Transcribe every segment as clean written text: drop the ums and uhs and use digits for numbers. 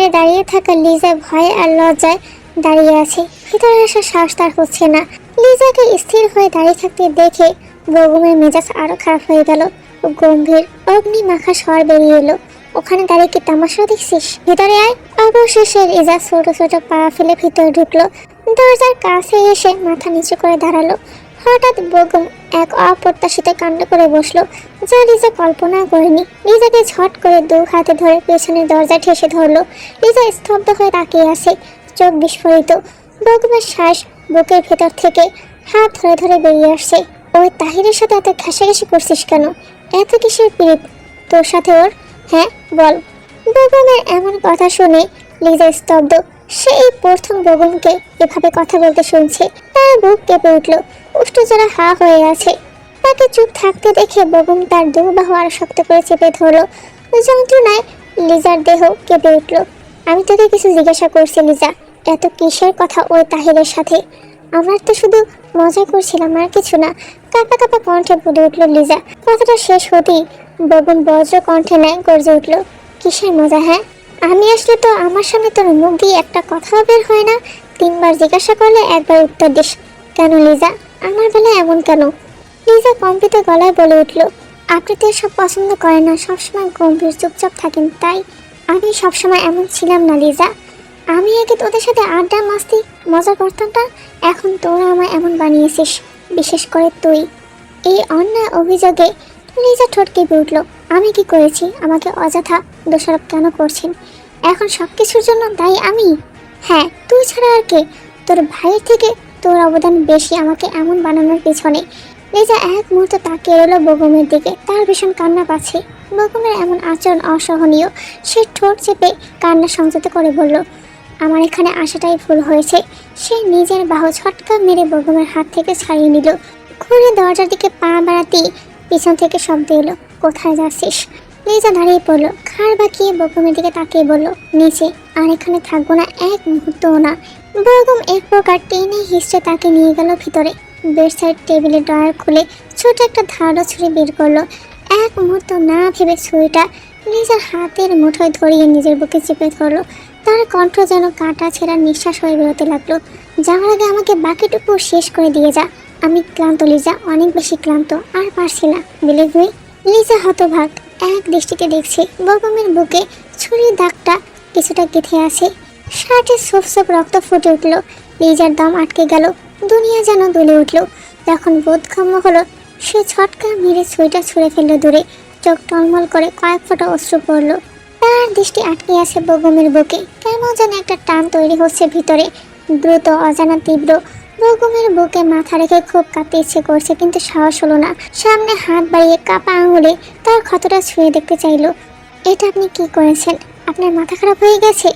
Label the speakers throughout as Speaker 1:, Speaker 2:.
Speaker 1: বাইরে দাঁড়িয়ে থাকা লিজা ভয়ে আর লজ্জায় দাঁড়িয়ে আছে। ভিতরে আসার সাহস তার হচ্ছে না। লিজাকে স্থির হয়ে দাঁড়িয়ে থাকতে দেখে বেগমের মেজাজ আরো খারাপ হয়ে গেল। গম্ভীর অগ্নি মাখা স্বর বেরিয়ে এলো, ওখানে দাঁড়িয়ে কি তামাশা দেখছিস? ভিতরে আয়। অবশেষে লিজা ছোট ছোট পা ফেলে ভিতরে ঢুকলো। দরজার কাছে এসে মাথা নিচু করে দাঁড়ালো। হঠাৎ বেগম এক অপ্রত্যাশিত কাণ্ড করে বসলো, যা লিজা কল্পনা করেনি। লিজাকে ঝট করে দু হাতে ধরে পেছনের দরজা ঠেসে ধরলো। লিজা স্তব্ধ হয়ে তাকিয়ে আছে, চোখ বিস্ফোরিত। বেগমের শ্বাস বুকের ভেতর থেকে হাত ধরে ধরে বেরিয়ে আসছে। ওই তাহিরের সাথে এত ঘেঁষাঘেঁষি করছিস কেন? এত কিসের প্রীত তোর সাথে ওর? হ্যাঁ বল। বেগমের এমন কথা শুনে লিজা স্তব্ধ। সে এই প্রথম বেগমকে এভাবে কথা বলতে শুনছে। তার বুক কেঁপে উঠল, উষ্ঠজোড়া হা হয়ে আছে। তাকে চুপ থাকতে দেখে বেগম তার দু বাহু আরো শক্ত করে চেপে ধরলো। যন্ত্রণায় লিজার দেহ কেঁপে উঠল। আমি তোকে কিছু জিজ্ঞাসা করছি লিজা, এত কিসের কথা ওই তাহিরের সাথে? আমরা তো শুধু মজা করছিলাম, আর কিছু না। কাঁপা কাঁপা কণ্ঠে বলে উঠল লিজা। কথাটা শেষ হতেই বেগম বজ্র কণ্ঠে নেয় গর্জে উঠল, কিসের মজা? হ্যাঁ, আমি আসলে তো আমার সামনে তোর মুখ দিয়ে একটা কথাও বের হয় না। 3 বার জিজ্ঞাসা করলে একবার উত্তর দিস। কেন লিজা, আমার বেলা এমন কেন? লিজা কম্পিত গলায় বলে উঠল, আপনি তো এসব পছন্দ করেন না, সবসময় গম্ভীর চুপচাপ থাকেন, তাই আমি সবসময় এমন ছিলাম না লিজা। আমি আগে তোদের সাথে আড্ডা মাস্তি মজা করতাম না, এখন তোরা আমায় এমন বানিয়েছিস, বিশেষ করে তুই। এই অন্যায় অভিযোগে লিজা ঠোঁট কেঁপে উঠল। আমি কি করেছি? আমাকে অযথা দোষারোপ কেন করছেন? এখন সব কিছুর জন্য দায়ী আমি? হ্যাঁ, তুই ছাড়া আর কে? তোর ভাইয়ের থেকে তোর অবদান বেশি আমাকে এমন বানানোর পেছনে। লিজা এক মুহূর্ত তাকিয়ে রইল বেগমের দিকে। তার ভীষণ কান্না পাচ্ছে। বেগমের এমন আচরণ অসহনীয়। সে ঠোঁট চেপে কান্না সংযত করে বলল, আমার এখানে আসাটাই ভুল হয়েছে। সে নিজের বাহু ঝটকা মেরে বেগমের হাত থেকে ছাড়িয়ে নিল। ঘুরে দরজার দিকে পা বাড়াতেই পিছন থেকে শব্দ এলো, কোথায় যাচ্ছিস? লিজা দাঁড়িয়ে পড়লো, ঘাড় বাঁকিয়ে বেগমের দিকে তাকিয়ে বলল, নিচে। আর এখানে থাকবো না এক মুহূর্তও না। বেগম এক প্রকার টেনে হিসড়ে তাকে নিয়ে গেল ভিতরে। বেডসাইড টেবিলের ড্রয়ার খুলে ছোট একটা ধারালো ছুরি বের করলো। এক মুহূর্ত না ভেবে ছুরিটা লিজার হাতের মুঠোয় ধরিয়ে নিজের বুকে চেপে ধরলো। তার কণ্ঠ যেন কাটা ছেঁড়া নিঃশ্বাস হয়ে বেরোতে লাগলো, যাওয়ার আগে আমাকে বাকিটুকু শেষ করে দিয়ে যা। আমি ক্লান্ত লিজা, অনেক বেশি ক্লান্ত, আর পারছি না। Believe me. লিজা হতভাগ এক দৃষ্টিতে দেখছে বেগমের বুকে ছুরির দাগটা কিছুটা গেঁথে আছে। শার্টে সোপ সোপ রক্ত ফুটে উঠল। লিজার দম আটকে গেল, দুনিয়া যেন দুলে উঠল। যখন বোধগম্য হলো, সে ছটকা মেরে ছুরিটা ছুঁড়ে ফেললো দূরে। চোখ টলমল করে কয়েক ফোঁটা অশ্রু পড়ল। তার দৃষ্টি আটকে আছে বেগমের বুকে। কেমন যেন একটা টান তৈরি হচ্ছে ভিতরে, দ্রুত, অজানা, তীব্র। বেগমের বুকে মাথা রেখে খুব কাঁপতে ইচ্ছে করছে, কিন্তু সাহস হলো না। সামনে হাত বাড়িয়ে কাপা আঙুলে তার ক্ষতটা ছুঁয়ে দেখতে চাইল। এটা আপনি কি করেছেন? আপনার মাথা খারাপ হয়ে গেছে?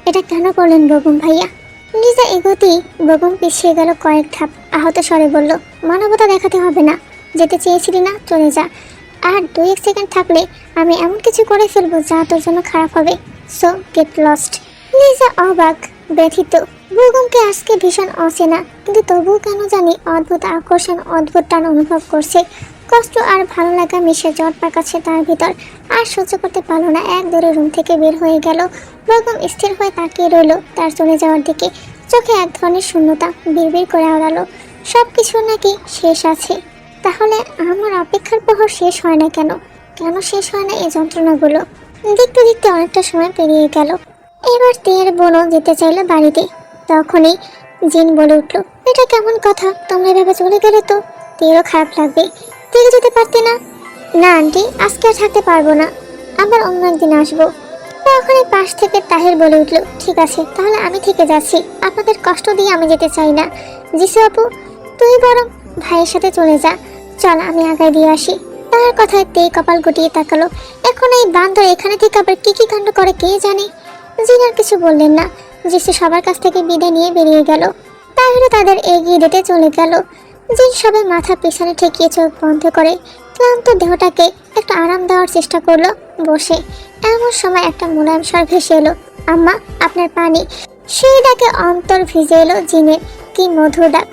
Speaker 1: এটা কেন করলেন বেগম ভাইয়া? লিজা এগোতেই বেগম পিছিয়ে গেল কয়েক ধাপ। আহত স্বরে বলল, মানবতা দেখাতে হবে না। যেতে চেয়েছিলি না, চলে যা। আর 2 সেকেন্ড থাকলে আমি এমন কিছু করে ফেলবো যা তোর জন্য খারাপ হবে। So get lost. লিজা অবাক, ব্যথিত। বেগমকে আজকে ভীষণ অচেনা, কিন্তু তবুও কেন জানি অদ্ভুত আকর্ষণ, অদ্ভুত টান অনুভব করছে। কষ্ট আর ভালো লাগা মিশে জট পাকাচ্ছে তার ভিতর। আর সহ্য করতে পারলো না, এক দৌড়ে রুম থেকে বের হয়ে গেল। বেগম স্থির হয়ে তাকিয়ে রইল তার চলে যাওয়ার দিকে। চোখে এক ধরনের শূন্যতা বিড়বিড় করে আওড়ালো, সব কিছু নাকি শেষ আছে। তাহলে আমার অপেক্ষার প্রহর শেষ হয় না কেন? কেন শেষ হয় না এই যন্ত্রণাগুলো? দেখতে দেখতে অনেকটা সময় পেরিয়ে গেল। এবার তের বোনও যেতে চাইলো বাড়িতে। তখনই জিন বলে উঠল, এটা কেমন কথা? তোমরা এভাবে চলে গেলে তো তেরও খারাপ লাগবে। থেকে যেতে পারতে না? না আন্টি, আজকে আর থাকতে পারবো না, আবার অন্য একদিন আসবো। তখনই পাশ থেকে তাহির বলে উঠল, ঠিক আছে, তাহলে আমি থেকে যাচ্ছি। আপনাদের কষ্ট দিয়ে আমি যেতে চাই না। জিসু আপু, তুই বরং ভাইয়ের সাথে চলে যা। চল, আমি আগায় দিয়ে আসি। তার কথায় তে কপাল গুটিয়ে তাকালো। এখন এই বান্দর এখানে থেকে আবার কি কি কাণ্ড করে কে জানে। জিন আর কিছু বললেন না। জিসু সবার কাছ থেকে বিদায় নিয়ে বেরিয়ে গেল। তাহিরও তাদের এগিয়ে দিতে চলে গেল। জিন সবাই মাথা পেছনে ঠেকিয়ে চোখ বন্ধ করে ক্লান্ত দেহটাকে একটু আরাম দেওয়ার চেষ্টা করলো বসে। এমন সময় একটা মোলায়েম স্বর ভেসে এলো, আম্মা আপনার পানি। সেই ডাকে অন্তর ভিজে এলো জিনের। কি মধুর ডাক!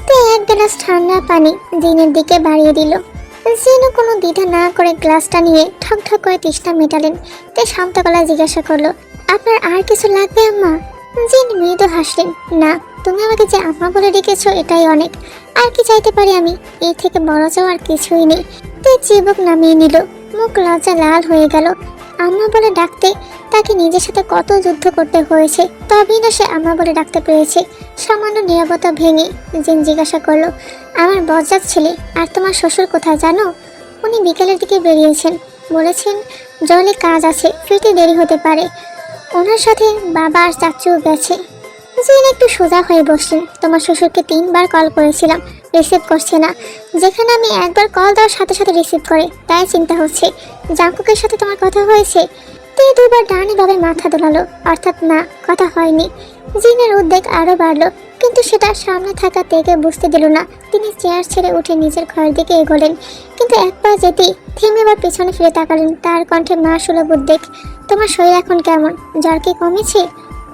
Speaker 1: তে এক গ্লাস ঠান্ডা পানি জিনের দিকে বাড়িয়ে দিল। যেন কোনো দ্বিধা না করে গ্লাসটা নিয়ে ঠক ঠক করে তৃষ্ণা মেটালেন। তে শান্ত গলায় জিজ্ঞাসা করলো, আপনার আর কিছু লাগবে আম্মা? জিন মৃদু হাসলেন, না, তুমি আমাকে যে আম্মা বলে ডেকেছো এটাই অনেক। আর কি চাইতে পারি আমি? এর থেকে বড় চাও আর কিছুই নেই। তে চিবুক নামিয়ে নিল, মুখ লজ্জা লাল হয়ে গেল। আম্মা বলে ডাকতে তাকে নিজের সাথে কত যুদ্ধ করতে হয়েছে, তবেই না সে আম্মা বলে ডাকতে পেরেছে। সামান্য নীরবতা ভেঙে জিন জিজ্ঞাসা করলো, আমার বজ্জাত ছেলে আর তোমার শ্বশুর কোথায় জানো? উনি বিকেলের দিকে বেরিয়েছেন, বলেছেন জলে কাজ আছে, ফিরতে দেরি হতে পারে। ওনার সাথে বাবা আর চাচুও গেছে। জিন একটু সোজা হয়ে বসলেন, তোমার শ্বশুরকে 3বার কল করেছিলাম, রিসিভ করছে না। যেখানে আমি একবার কল দেওয়ার সাথে সাথে রিসিভ করে, তাই চিন্তা হচ্ছে জাঙ্কুকের সাথে তোমার কথা হয়েছে। তে 2বার ডানে ভাবে মাথা দোলালো, অর্থাৎ না, কথা হয়নি। জিনের উদ্বেগ আরো বাড়লো, কিন্তু সেটা সামনে থাকা তেকে বুঝতে দিল না। তিনি চেয়ার ছেড়ে উঠে নিজের ঘরের দিকে এগোলেন, কিন্তু এক পা যেতেই থেমে আবার পিছনে ফিরে তাকালেন। তার কণ্ঠে মা সুলভ উদ্বেগ, তোমার শরীর এখন কেমন? জ্বর কি কমেছে?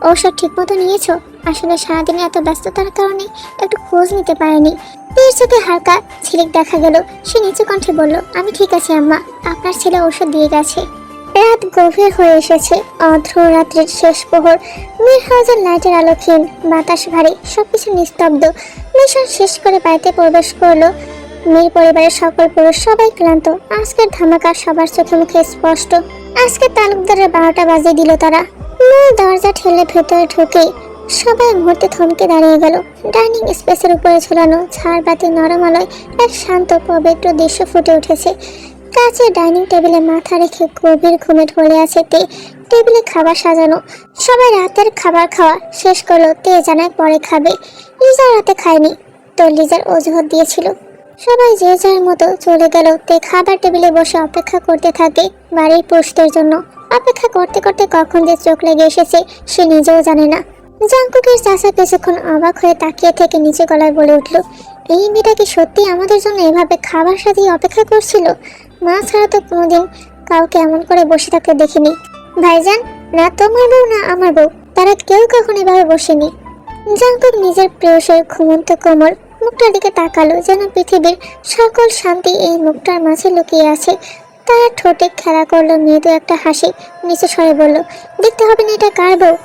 Speaker 1: ঔষধ ঠিক মতো নিয়েছো? আসলে সারাদিনে এত ব্যস্ততার কারণে একটু খোঁজ নিতে পারেনি। তের চোখে হালকা ঝিলিক দেখা গেল। সে নিচু কণ্ঠে বলল, আমি ঠিক আছি আম্মা, আপনার ছেলে ঔষধ দিয়ে গেছে। রাত গভীর হয়ে এসেছে, অর্ধ রাত্রির শেষ প্রহর। মীর হাউজের লাইটের আলো ক্ষীণ, বাতাস ভারী, সবকিছু নিস্তব্ধ। মিশন শেষ করে বাড়িতে প্রবেশ করলো মীর পরিবারের সকল পুরুষ, সবাই ক্লান্ত। আজকের ধামাকা সবার চোখে মুখে স্পষ্ট। আজকে তালুকদারের 12টা বাজিয়ে দিল তারা। মূল দরজা ঠেলে ভেতরে ঢুকেই সবাই মুহূর্তে থমকে দাঁড়িয়ে গেল। ডাইনিং স্পেসের উপরে ঝুলানো ঝাড়বাতি নরম আলোয় এক শান্ত পবিত্র দৃশ্য ফুটে উঠেছে। কাছে ডাইনিং টেবিলে মাথা রেখে গভীর ঘুমে ঢলে আছে তে। টেবিলে খাবার সাজানো, সবাই রাতের খাবার খাওয়া শেষ করলো। তে জানায় পরে খাবে। লিজা রাতে খায়নি, তো লিজার অজুহাত দিয়েছিল। সবাই যে যার মতো চলে গেল। তে খাবার টেবিলে বসে অপেক্ষা করতে থাকে বাড়ির পুরুষদের জন্য। অপেক্ষা করতে করতে কখন যে চোখ লেগে এসেছে সে নিজেও জানে না। জাঙ্কুকের চাচা কিছুক্ষণ অবাক হয়ে তাকিয়ে থেকে নিচে গলায় বলে উঠল, এই মেয়েটা কি সত্যি আমাদের জন্য এভাবে খাবার সাজিয়ে অপেক্ষা করছিল? মা ছাড়া তো কোনোদিন কাউকে এমন করে বসে থাকতে দেখিনি। ভাইজান, না তোমার বউ না আমার বউ, তারা কেউ কখন এভাবে বসেনি। জাঙ্কুক নিজের প্রেয়সের ঘুমন্ত কোমল মুখটার দিকে তাকালো, যেন পৃথিবীর সকল শান্তি এই মুখটার মাঝে লুকিয়ে আছে। তার ঠোঁটে খেলা করলো মৃদু একটা হাসি। নিচে সরে বলল, দেখতে হবে না এটা কার বউ।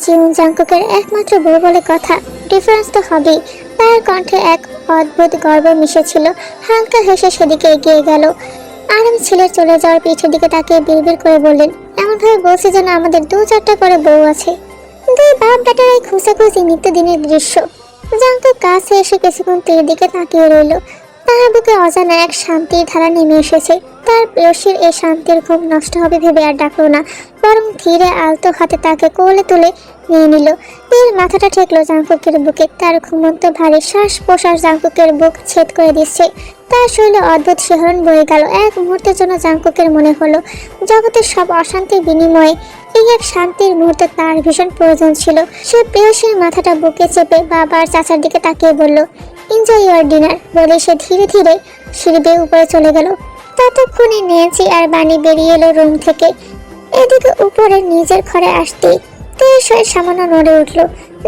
Speaker 1: জীবন জাঙ্কুকের একমাত্র বউ বলে কথা, ডিফারেন্স তো হবেই। তার কণ্ঠে এক অদ্ভুত গর্ব মিশেছিল। হালকা হেসে সেদিকে এগিয়ে গেল। আরাম ছেলের চলে যাওয়ার পিঠের দিকে তাকিয়ে বিড়বিড় করে বললেন, এমনভাবে বলছে যেন আমাদের 2-4টা করে বউ আছে। দুই বাপ বেটারাই খুঁজাখুঁজি নিত্যদিনের দৃশ্য। জাঙ্কুক কাছে এসে কিছুক্ষণ তের দিকে তাকিয়ে রইল। তার বুকে অজানা এক শান্তির ধারা নেমে এসেছে। তার প্রেয়সীর এই শান্তির ঘুম নষ্ট হবে ভেবে আর ডাকলো না, বরং ধীরে আলতো হাতে তাকে কোলে তুলে নিয়ে নিল। তের মাথাটা ঠেকলো জাঙ্কুকের বুকে। তার ঘুমন্ত ভারী শ্বাস প্রশ্বাস জাঙ্কুকের বুক ছেদ করে দিচ্ছে। তার শরীরে অদ্ভুত শিহরণ বয়ে গেল। এক মুহূর্তের জন্য জাঙ্কুকের মনে হলো জগতের সব অশান্তির বিনিময়ে এই এক শান্তির মুহূর্ত তার ভীষণ প্রয়োজন ছিল। সে প্রেয়সীর মাথাটা বুকে চেপে বাবা আর চাচার দিকে তাকিয়ে বলল, এনজয় ইউর ডিনার বলে সে ধীরে ধীরে সিঁড়ি বেয়ে উপরে চলে গেল। ততক্ষণে নেন্সি আর বানি বেরিয়ে এলো রুম থেকে। এদিকে উপরে নিজের ঘরে আসতেই তের শরীর সামান্য নড়ে উঠল,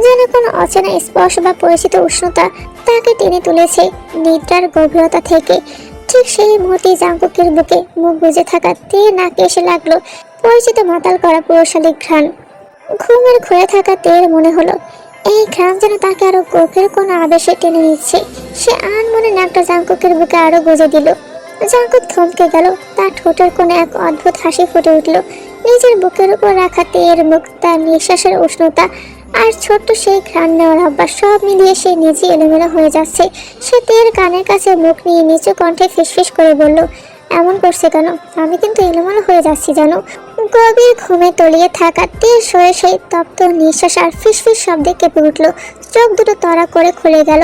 Speaker 1: যেন কোনো অচেনা স্পর্শ বা পরিচিত উষ্ণতা তাকে টেনে তুলেছে নিদ্রার গভীরতা থেকে। ঠিক সেই মুহূর্তে জাঙ্কুকের বুকে মুখ বুজে থাকা তে নাকে এসে লাগলো পরিচিত মাতাল করা পুরুষালী ঘ্রাণ। ঘুমের ঘুরে থাকা তের মনে হলো এই ঘ্রাণ যেন তাকে আরো গভীর কোনো আবেশে টেনে নিচ্ছে। সে আনমনে নাকটা জাঙ্কুকের বুকে আরো গুজে দিল। জাঙ্কুক থমকে গেল। তার ঠোঁটের কোণে এক অদ্ভুত হাসি ফুটে উঠল। নিজের বুকের উপর রাখা তের মুখ, তার নিঃশ্বাসের উষ্ণতা আর ছোট্ট সেই ঘ্রাণ নেওয়ার অভ্যাস, সব মিলিয়ে সে নিজে এলোমেলো হয়ে যাচ্ছে। সে তের কানের কাছে মুখ নিয়ে নিচু কণ্ঠে ফিসফিস করে বলল, এমন করছে কেন? আমি কিন্তু এলোমেলো হয়ে যাচ্ছি জানো। গভীর ঘুমে তলিয়ে থাকা তের শরীরে সেই তপ্ত নিঃশ্বাস আর ফিসফিস শব্দে কেঁপে উঠল। চোখ দুটো তড়া করে খুলে গেল।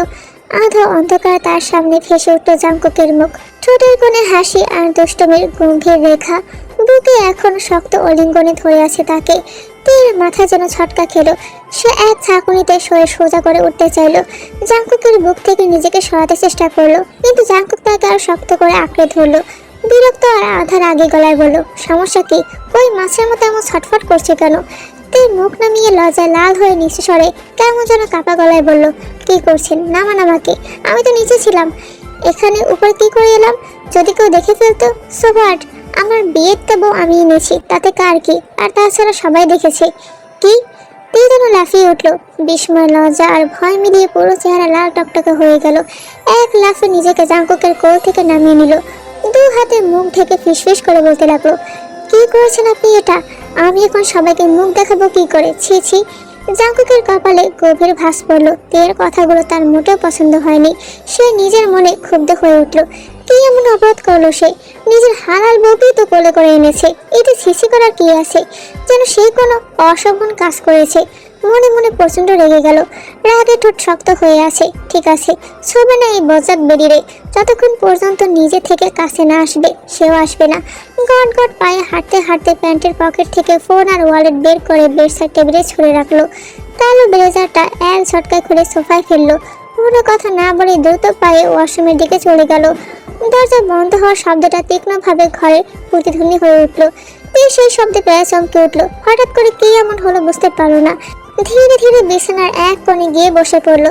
Speaker 1: আধা অন্ধকার তার সামনে ভেসে উঠল জাঙ্কুকের মুখ, ঠোঁটের কোণে হাসি আর দুষ্টমির গম্ভীর রেখা। বুকে এখন শক্ত অলিঙ্গনে ধরে আছে তাকে। তের মাথা যেন ছটকা খেলো। সে এক ঝাঁকুনিতে শরীর সোজা করে উঠতে চাইল। জাঙ্কুকের বুক থেকে নিজেকে সরাতে চেষ্টা করলো, কিন্তু জাঙ্কুক তাকে আরো শক্ত করে আঁকড়ে ধরলো। বিরক্ত আর আধার আগে গলায় বলল, সমস্যা কি? ওই মাছের মতো এমন ছটফট করছে কেন? তের মুখ নামিয়ে লজ্জায় লাল হয়ে নিচে সরে কেমন যেন কাপা গলায় বলল, কি করছেন? নামান আমাকে, আমি তো নিচে ছিলাম। এখানে উপরে কি করে এলাম? যদি কেউ দেখে ফেলতো? সো হোয়াট, আমার বিয়ের তো বউ আমি এনেছি, তাতে কার কি? আর তাছাড়া সবাই দেখেছে। কি? তীর যেন লাফিয়ে উঠল। বিস্ময়, লজ্জা আর ভয় মিলিয়ে পুরো চেহারা লাল টকটকে হয়ে গেল। এক লাফে নিজেকে জাঙ্কুকের কোল থেকে নামিয়ে নিল। দু হাতে মুখ ঢেকে ফিসফিস করে বলতে লাগলো, কি করেছেন আপনি এটা? আমি এখন সবাইকে মুখ দেখাবো কি করে? ছি ছি। জাঙ্কুকের কপালে গভীর ভাঁজ পড়ল। তের কথাগুলো তার মোটেও পছন্দ হয়নি। সে নিজের মনে ক্ষুব্ধ হয়ে উঠল। কি এমন অপরাধ করলো সে? নিজের হালাল বউকেই তো কোলে করে এনেছে, এতে ছিছি করার কি আছে? যেন সে কোনো অশোভন কাজ করেছে। মনে মনে প্রচন্ড রেগে গেল। রাগে ঠোঁট শক্ত হয়ে আছে। ঠিক আছে, ছবে না এই বজ্জাত বেরিয়ে, যতক্ষণ পর্যন্ত নিজে থেকে কাছে না আসবে সেও আসবে না। গট গট পায়ে হাঁটতে হাঁটতে প্যান্টের পকেট থেকে ফোন আর ওয়ালেট বের করে বেডসাইড টেবিলে ছুঁড়ে রাখলো। কালো ব্লেজারটা এক ঝটকায় খুলে সোফায় ফেললো। পুরো কথা না বলে দ্রুত পায়ে ওয়াশরুমের দিকে চলে গেল। দরজা বন্ধ হওয়ার শব্দটা তীক্ষ্ণভাবে ঘরে প্রতিধ্বনি হয়ে উঠল। সেই শব্দে প্রায় চমকে উঠল। হঠাৎ করে কি এমন হলো বুঝতে পারল না। ধীরে ধীরে বিছানার এক কোণে গিয়ে বসে পড়ল।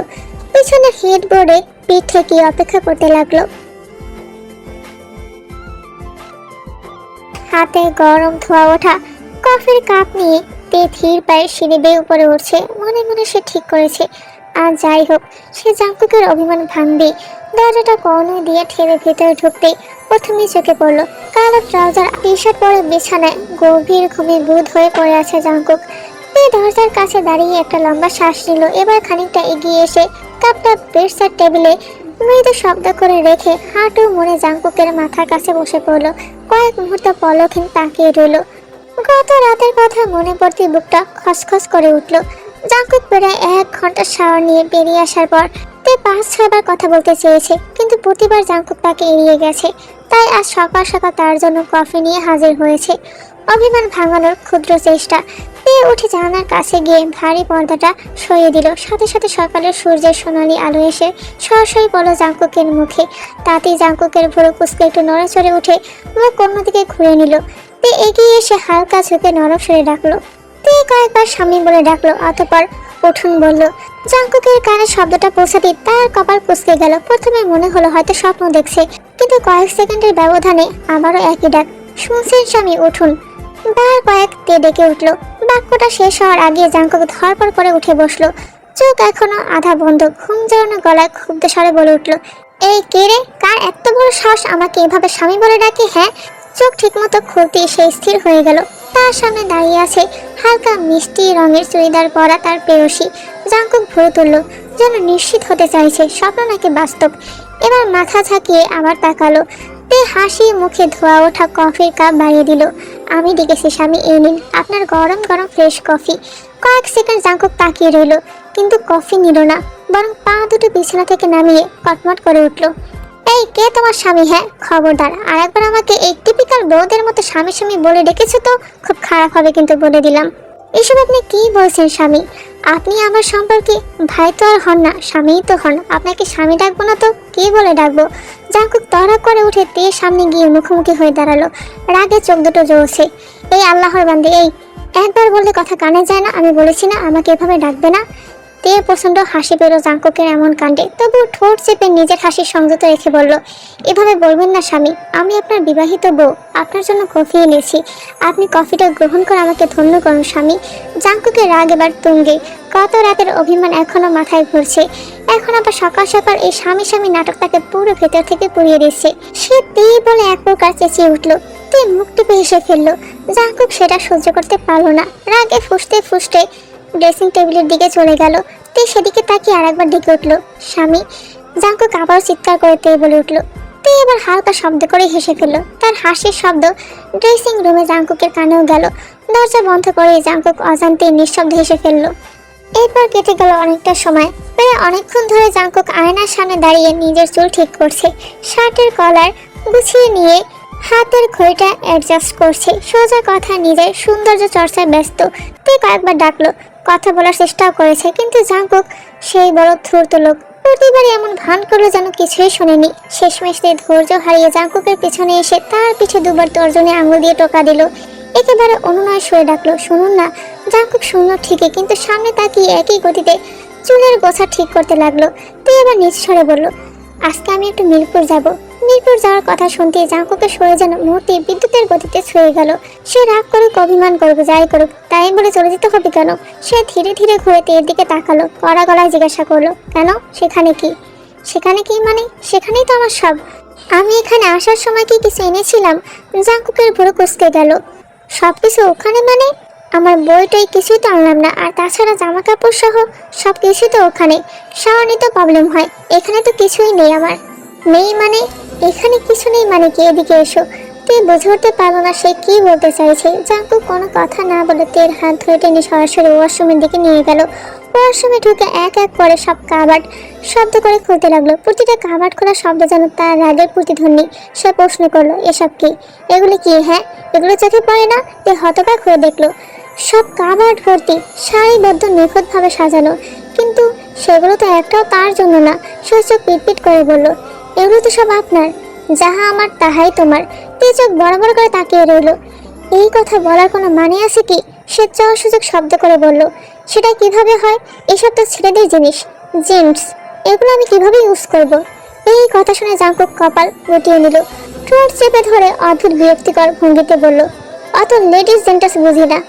Speaker 1: বিছানার হেডবোর্ডে পিঠ ঠেকিয়ে অপেক্ষা করতে লাগলো। হাতে গরম ধোয়া ওঠা কফির কাপ নিয়ে তে ধীর পায়ে সিঁড়ি বেয়ে উপরে উঠছে। মনে মনে সে ঠিক করেছে, আর যাই হোক, সে জাঙ্কুকের অভিমান ভাঙবে। দরজাটা কর্ণ দিয়ে ঠেলে ভেতরে ঢুকতেই প্রথমেই চোখে পড়ল কালো ট্রাউজার টি শার্ট পরে বিছানায় গভীর ঘুমে বুঁদ হয়ে পড়ে আছে জাঙ্কুক। দরজার কাছে দাঁড়িয়ে একটা লম্বা শ্বাস নিল। এবার খানিকটা এগিয়ে এসে কাপটা বেডসাইড টেবিলে মৃদু শব্দ করে রেখে হাঁটু মুড়ে জাঙ্কুকের মাথার কাছে বসে পড়ল। কয়েক মুহূর্ত পলকহীন তাকিয়ে রইল। গত রাতের কথা মনে পড়তে বুকটা খসখস করে উঠল। জাঙ্কুক প্রায় 1 ঘন্টা শাওয়ার নিয়ে বেরিয়ে আসার পর তে 5-6 বার কথা বলতে চেয়েছে, কিন্তু প্রতিবার জাঙ্কুক তাকে এড়িয়ে গেছে। তাই আজ সকাল সকাল তার জন্য কফি নিয়ে হাজির হয়েছে। অভিমান ভাঙানোর ক্ষুদ্র চেষ্টা। তে উঠে জানালার কাছে গিয়ে ভারী পর্দাটা সরিয়ে দিল। সাথে সাথে সকালের সূর্যের সোনালি আলো এসে সরাসরি পড়ল জাঙ্কুকের মুখে। তাতেই জাঙ্কুকের ভুরু কুঁচকে একটু নড়েচড়ে উঠে মুখ অন্যদিকে ঘুরে নিল। তে এগিয়ে এসে হালকা ঝুঁকে নরম সরে ডাকলো। তে কয়েকবার স্বামী বলে ডাকলো, অতঃপর উঠুন বলল। জাঙ্কুকের কানে শব্দটা পৌঁছাতে তার কপাল কুঁচকে গেল। প্রথমে মনে হলো হয়তো স্বপ্ন দেখছে, কিন্তু কয়েক সেকেন্ডের ব্যবধানে আবারও একই ডাক, শুনছেন স্বামী, উঠুন। বার কয়েক তে ডেকে উঠল। বাক্যটা শেষ হওয়ার আগে জাঙ্কুক ধরপড় করে উঠে বসলো। চোখ এখনো আধা বন্ধ। ঘুম জড়ানো গলায় ক্ষুব্ধ স্বরে বলে উঠল, এই কে রে? কার এত বড় সাহস আমাকে এভাবে স্বামী বলে ডাকে? হ্যাঁ? চোখ ঠিকমতো খুলতেই সে স্থির হয়ে গেল। তার সামনে দাঁড়িয়ে আছে হালকা মিষ্টি রঙের চুড়িদার পরা তার প্রেয়সী। জাঙ্কুক ভুরু তুলল, যেন নিশ্চিত হতে চাইছে স্বপ্ন নাকি বাস্তব। এবার মাথা ঝাঁকিয়ে আবার তাকালো। তে হাসি মুখে ধোয়া ওঠা কফির কাপ বাড়িয়ে দিল। আমি ডেকেছি স্বামী, এই নিন আপনার গরম গরম ফ্রেশ কফি। কয়েক সেকেন্ড জাঙ্কুক তাকিয়ে রইল, কিন্তু কফি নিল না, বরং পা দুটো বিছানা থেকে নামিয়ে কটমট করে উঠল। এই কে তোমার স্বামী? হ্যাঁ, খবরদার আর একবার আমাকে এই টিপিক্যাল বউদের মতো স্বামী স্বামী বলে ডেকেছো তো খুব খারাপ হবে কিন্তু, বলে দিলাম। এসব আপনি কি বলছেন স্বামী? আপনি আমার সম্পর্কে ভাই তো আর হন না, স্বামীই তো হন। আপনাকে স্বামী ডাকবো না তো কি বলে ডাকবো? জাঙ্কুক তড়া করে উঠে তে সামনে গিয়ে মুখোমুখি হয়ে দাঁড়ালো। রাগে চোখ দুটো জ্বলছে। এই আল্লাহর বান্দে, এই একবার বললে কথা কানে যায় না? আমি বলেছি না আমাকে এভাবে ডাকবে না? তে প্রচন্ড হাসি পেল জাঙ্কুকের এমন কাণ্ডে, তবু ঠোঁট চেপে নিজের হাসি সংযত রেখে বলল, এভাবে বলবেন না স্বামী, আমি আপনার বিবাহিত বউ, আপনার জন্য কফি এনেছি। আপনি কফিটা গ্রহণ করে আমাকে ধন্য করুন স্বামী। জাঙ্কুকের রাগ এবার তুঙ্গে। গত রাতের অভিমান এখনো মাথায় ঘুরছে। এখন আবার সকাল সকাল এই স্বামী স্বামী নাটক তাকে পুরো ভেতর থেকে পুড়িয়ে দিচ্ছে। সে তে বলে এক প্রকার চেঁচিয়ে উঠল। তে মুখ টিপে হেসে ফেললো। জাঙ্কুক সেটা সহ্য করতে পারলো না। রাগে ফুঁসতে ফুঁসতে ড্রেসিং টেবিলের দিকে চলে গেল। তে সেদিকে তাকিয়ে আরেকবার ডেকে উঠলো, স্বামী। জাঙ্কুক আবার চিৎকার করে তে বলে উঠলো। তে এবার হালকা শব্দ করে হেসে ফেললো। তার হাসির শব্দ ড্রেসিং রুমে জাঙ্কুকের কানেও গেল। দরজা বন্ধ করে জাঙ্কুক অজান্তে নিঃশব্দে হেসে ফেললো। এরপর কেটে গেল অনেকটা সময়। প্রায় অনেকক্ষণ ধরে জাঙ্কুক আয়নার সামনে দাঁড়িয়ে নিজের চুল ঠিক করছে। শার্টের কলার গুছিয়ে নিয়ে হাতের ঘড়িটা অ্যাডজাস্ট করছে। সোজা কথা নিজের সৌন্দর্য চর্চায় ব্যস্ত। তে কয়েকবার ডাকলো, কথা বলার চেষ্টাও করেছে, কিন্তু জাঙ্কুক সেই বড় ধূর্ত লোক প্রতিবারই এমন ভান করলো যেন কিছুই শোনেনি। শেষমেশ ধৈর্য হারিয়ে জাঙ্কুকের পেছনে এসে তার পিছে দুবার তর্জনে আঙুল দিয়ে টোকা দিল। একেবারে অনুনয় সরে ডাকলো, শুনুন না। জাঙ্কুক শুনলো ঠিকই, কিন্তু সামনে তাকিয়ে একই গতিতে চুলের গোছা ঠিক করতে লাগলো। তুই এবার নিজ স্বরে বলল, আজকে আমি একটু মিরপুর যাব। মিরপুর যাওয়ার কথা শুনতে জাঙ্কুকের শরীর যেন মুহূর্তে বিদ্যুতের গতিতে ছুঁয়ে গেল। সে রাগ করে অভিমান করবে, যাই করুক, তাই বলে চলে যেতে হবে কেন? সে ধীরে ধীরে ঘুরে তের দিকে তাকালো, কড়া গলায় জিজ্ঞাসা করলো, কেন? সেখানে কি? সেখানে কি মানে? সেখানেই তো আমার সব। আমি এখানে আসার সময় কি কিছু এনেছিলাম? জাঙ্কুকের ভুরু কুঁচকে গেল। সবকিছু ওখানে মানে? আমার বইটাই কিছুই তো আনলাম না, আর তাছাড়া জামা কাপড় সহ সব কিছুই তো ওখানে। শাওয়ারই তো প্রবলেম হয়, এখানে তো কিছুই নেই আমার। নেই মানে? এখানে কিছু নেই মানে কি? এদিকে এসো। তুই বুঝে উঠতে পারলো না সে কি বলতে চাইছে। জাঙ্কুক কোনো কথা না বলে তের হাত ধরে টেনে সরাসরি ওয়াশরুমের দিকে নিয়ে গেল। ওয়াশরুমে ঢুকে এক এক করে সব কাবার্ড শব্দ করে খুলতে লাগলো। প্রতিটা কাবার্ড খোলা শব্দ যেন তার রাগের প্রতিধ্বনি। সে প্রশ্ন করলো, এসব কি? এগুলি কি? হ্যাঁ, এগুলো চোখে পড়ে না? তে হতবাক হয়ে দেখলো সব কাবার্ড ভর্তি, সারিবদ্ধ নিখুঁতভাবে সাজানো, কিন্তু সেগুলো তো একটাও তার জন্য না। সে চোখ পিটপিট করে বলল, এগুলো তো সব আপনার। যাহা আমার তাহাই তোমার। তে চোখ বড় বড় করে তাকিয়ে রইল। এই কথা বলার কোনো মানে আছে কি? সে চাওয়ার সুযোগ শব্দ করে বলল, সেটা কিভাবে হয়? এসব তো ছেলেদের জিনিস, জেন্টস। এগুলো আমি কিভাবে ইউজ করব? এই কথা শুনে জাঙ্কুক কপাল গুটিয়ে নিল। ঠোঁট চেপে ধরে অদ্ভুত বিরক্তিকর ভঙ্গিতে বলল, অত লেডিস জেন্টাস বুঝি না।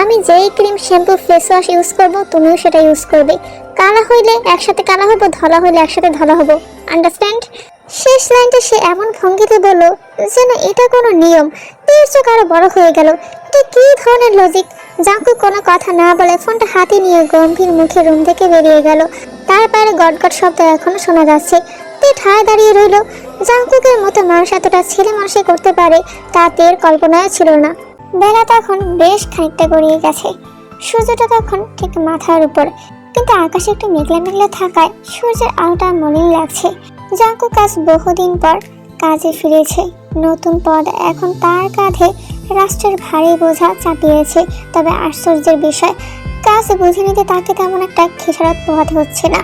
Speaker 1: আমি যেই cream, shampoo, face wash use করবো, তুমিও সেটা ইউজ করবে। কালা হইলে একসাথে কালা হবো, ধলা হইলে একসাথে ধলা হবো। আন্ডারস্ট্যান্ড? শেষ লাইনটা সে এমন ভঙ্গিতে বলল যেন এটা কোনো নিয়ম। তের চোখ আরো বড় হয়ে গেল। এটা কি ধরনের লজিক? জাঙ্কুক কোনো কথা না বলে ফোনটা হাতে নিয়ে গম্ভীর মুখে রুম থেকে বেরিয়ে গেল। তার বাইরে গটগট শব্দ এখনো শোনা যাচ্ছে। তে ঠায় দাঁড়িয়ে রইল। জাঙ্কুকের মতো মানুষ এতটা ছেলে মানুষই করতে পারে তা তের কল্পনায় ছিল না। বেলা তখন বেশ খানিকটা গড়িয়ে গেছে। সূর্যটা তখন ঠিক মাথার উপর, কিন্তু আকাশে একটু মেঘলা মেঘলা থাকায় সূর্যের আলোটা মলিন লাগছে। জাঙ্কুক আজ বহুদিন পর কাজে ফিরেছে। নতুন পদ এখন তার কাঁধে রাষ্ট্রের ভারী বোঝা চাপিয়েছে। তবে আশ্চর্যের বিষয়, কাজ বুঝে নিতে তাকে তেমন একটা খেসারত পোহাতে হচ্ছে না।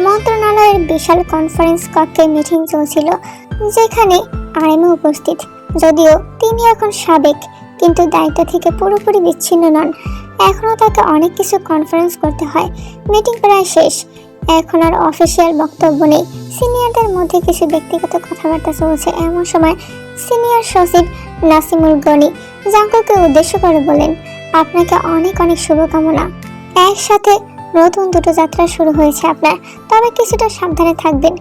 Speaker 1: মন্ত্রণালয়ের বিশাল কনফারেন্স কক্ষে মিটিং চলছিল, যেখানে আরএমও উপস্থিত। যদিও তিনি এখন সাবেক, কিন্তু দায়িত্ব থেকে পুরোপুরি বিচ্ছিন্ন নন। এখনও তাকে অনেক কিছু কনফারেন্স করতে হয়। মিটিং প্রায় শেষ, এখন আর অফিসিয়াল বক্তব্য নেই। সিনিয়রদের মধ্যে কিছু ব্যক্তিগত কথাবার্তা চলছে। এমন সময় সিনিয়র সচিব নাসিমুল গনি জাঙ্কুককে উদ্দেশ্য করে বলেন, আপনাকে অনেক অনেক শুভকামনা। একসাথে নতুন দুটো যাত্রা শুরু হয়েছে আপনার, তবে কিছুটা সাবধানে থাকবেন।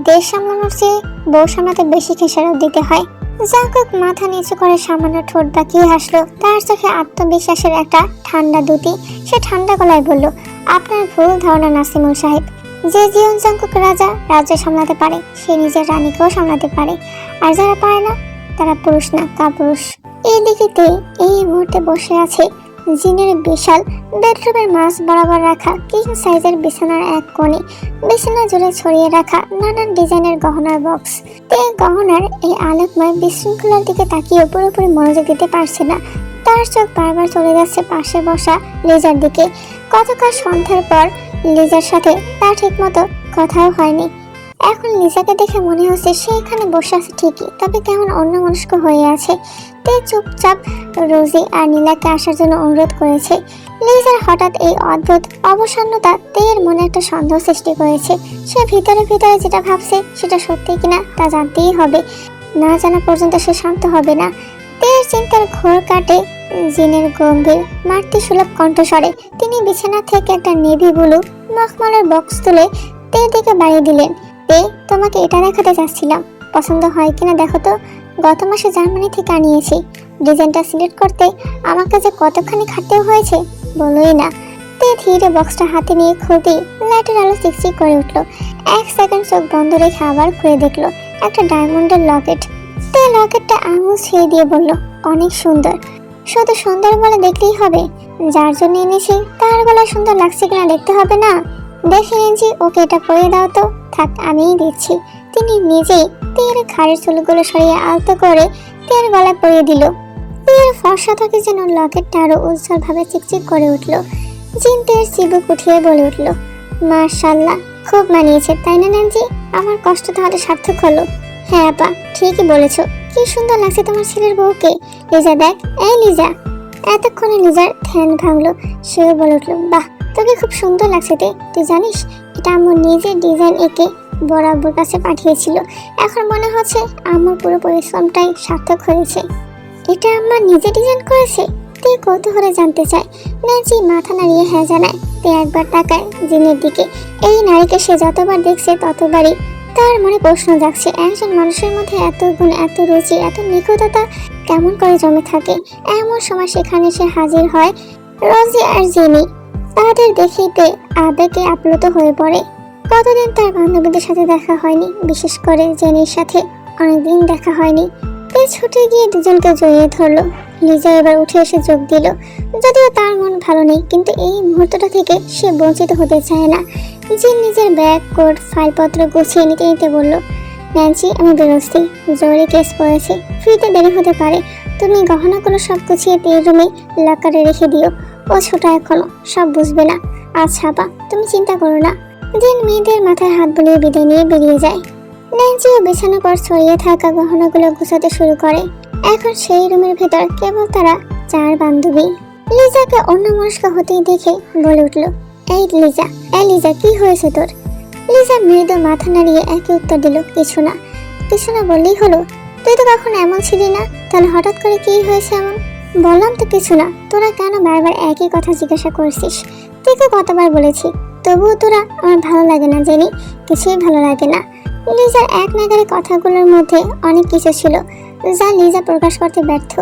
Speaker 1: দেশ সামলানোর চেয়ে বউ সামলাতে বেশি খেসারত দিতে হয়। জাঙ্কুক মাথা নিচু করে সামান্য ঠোঁট বাঁকিয়ে হাসলো। তার চোখে আত্মবিশ্বাসের একটা ঠান্ডা দুটি। সে ঠান্ডা গলায় বলল, আপনার ভুল ধারণা নাসিমুল সাহেব। যে জীবন জাঙ্কুক রাজ্য সামলাতে পারে, সে নিজের রানীকেও সামলাতে পারে। আর যারা পারে না, তারা পুরুষ না, কাপুরুষ। এই দিকেতে এই মুহূর্তে বসে আছে জিনের বিশাল বেডরুমের মাঝ বরাবর রাখা কিং সাইজের বিছানার এক কোণে। বিছানা জুড়ে ছড়িয়ে রাখা নানান ডিজাইনের গহনার বক্স। তে গহনার এই আলোকময় বিশৃঙ্খলার দিকে তাকিয়ে পুরোপুরি মনোযোগ দিতে পারছে না। তার চোখ বারবার চলে যাচ্ছে পাশে বসা লিজার দিকে। গতকাল সন্ধ্যার পর লিজার সাথে তার ঠিক মতো কথাও হয়নি। এখন লিজাকে দেখে মনে হচ্ছে সে এখানে বসে আছে ঠিকই, তবে কেমন অন্যমনস্ক হয়ে আছে। তে চুপচাপ রোজি আর নীলাকে আসার জন্য অনুরোধ করেছে। লিজার হঠাৎ এই অদ্ভুত অবসন্নতা তের মনে একটা সন্দেহ সৃষ্টি করেছে। সে ভিতরে ভিতরে যেটা ভাবছে সেটা সত্যি কিনা তা জানতেই হবে। না জানা পর্যন্ত সে শান্ত হবে না। তের চিন্তার ঘোর কাটে জিনের গম্ভীর মাতৃসুলভ কণ্ঠস্বরে। তিনি বিছানা থেকে একটা নেভি ব্লু মখমলের বক্স তুলে তের দিকে বাড়িয়ে দিলেন। তে, তোমাকে এটা দেখাতে চাচ্ছিলাম, পছন্দ হয় কিনা দেখো তো। গত মাসে জার্মানি থেকে আনিয়েছি। ডিজাইনটা সিলেক্ট করতে আমার কাছে কতখানি খাটতে হয়েছে বলোই না। তে ধীরে বক্সটা হাতে নিয়ে খুলতেই লাইটের আলো চিকচিক করে উঠলো। এক সেকেন্ড চোখ বন্ধ রেখে আবার খুলে দেখলো একটা ডায়মন্ডের লকেট। তে লকেটটা আঙুল ছুঁয়ে দিয়ে বলল, অনেক সুন্দর। শুধু সুন্দর বলে দেখলেই হবে? যার জন্য এনেছি তার গলায় সুন্দর লাগছে কিনা দেখতে হবে না? দেখে নিয়েছি, ওকে এটা পরিয়ে দাও তো। থাক, আমিই দিচ্ছি। তিনি নিজেই তের ঘাড়ের চুলগুলো সরিয়ে আলতো করে তের গলায় পরিয়ে দিল। তের ফর্সা থেকে যেন লকেটটা আরো উজ্জ্বল ভাবে চিকচিক করে উঠলো। জিন তের চিবুক উঠিয়ে বলে উঠল, মাশাআল্লাহ, খুব মানিয়েছে, তাই না ন্যান্সি? আমার কষ্ট তাহলে সার্থক হলো। হ্যাঁ আপা, ঠিকই বলেছো। কি সুন্দর লাগছে তোমার ছেলের বউকে। লিজা দেখ, এই লিজা। এতক্ষণে লিজার ধ্যান ভাঙলো। সেও বলে উঠলো, বাহ, তোকে খুব সুন্দর লাগছে তে। তুই জানিস এটা আমার নিজের ডিজাইন এঁকে বড় আব্বুর কাছে পাঠিয়েছিল। এখন মনে হচ্ছে আমার পুরো পরিশ্রমটাই সার্থক হয়েছে। এটা আমার নিজে ডিজাইন করেছে? তে কৌতূহলে জানতে চায়। ন্যান্সি মাথা নাড়িয়ে হ্যাঁ জানায়। তে একবার তাকায় জিনের দিকে। এই নারীকে সে যতবার দেখছে ততবারই তার মনে প্রশ্ন জাগছে, একজন মানুষের মধ্যে এত গুণ, এত রুচি, এত নিখুঁততা কেমন করে জমে থাকে। এমন সময় সেখানে সে হাজির হয় রোজি আর জেনি। তাদের দেখেতে আবেগে আপ্লুত হয়ে পড়ে। কতদিন তার বান্ধবীদের সাথে দেখা হয়নি, বিশেষ করে জেনির সাথে অনেকদিন দেখা হয়নি। তে ছুটে গিয়ে দুজনকে জড়িয়ে ধরলো। লিজা এবার উঠে এসে যোগ দিল। যদিও তার মন ভালো নেই, কিন্তু এই মুহূর্তটা থেকে সে বঞ্চিত হতে চায় না। জিন নিজের ব্যাগ, কোট, ফাইলপত্র গুছিয়ে নিতে নিতে বলল, ন্যান্সি আমি বেরোচ্ছি, জরুরি কেস পড়েছে, ফ্রিতে দেরি হতে পারে। তুমি গহনাগুলো সব গুছিয়ে তেল রুমে লকারে রেখে দিও। ও ছোট এখনো, সব বুঝবে না। আচ্ছা আপা, তুমি চিন্তা করো না। জিন মেয়েদের মাথায় হাত বুলিয়ে বিদায় নিয়ে বেরিয়ে যায়। ন্যান্সিও বিছানার পর ছড়িয়ে থাকা গহনাগুলো গুছাতে শুরু করে। এখন সেই রুমের ভেতর কেবল তারা চার বান্ধবী। লিজাকে অন্যমনস্ক হতেই দেখে বলে উঠল, এই লিজা কি হয়েছে তোর? লিজা মৃদু মাথা নাড়িয়ে একই উত্তর দিল, কিছু না বললেই হলো। তুই তো কখনো এমন ছিলি না, তাহলে হঠাৎ করে কি হয়েছে এমন? বললাম তো কিছু না, তোরা কেন বারবার একই কথা জিজ্ঞাসা করছিস? তোকে কতবার বলেছি, তবুও তোরা আমার ভালো লাগে না জেনি, কিছুই ভালো লাগে না। লিজার এক নাগারে কথাগুলোর মধ্যে অনেক কিছু ছিল যা লিজা প্রকাশ করতে ব্যর্থ।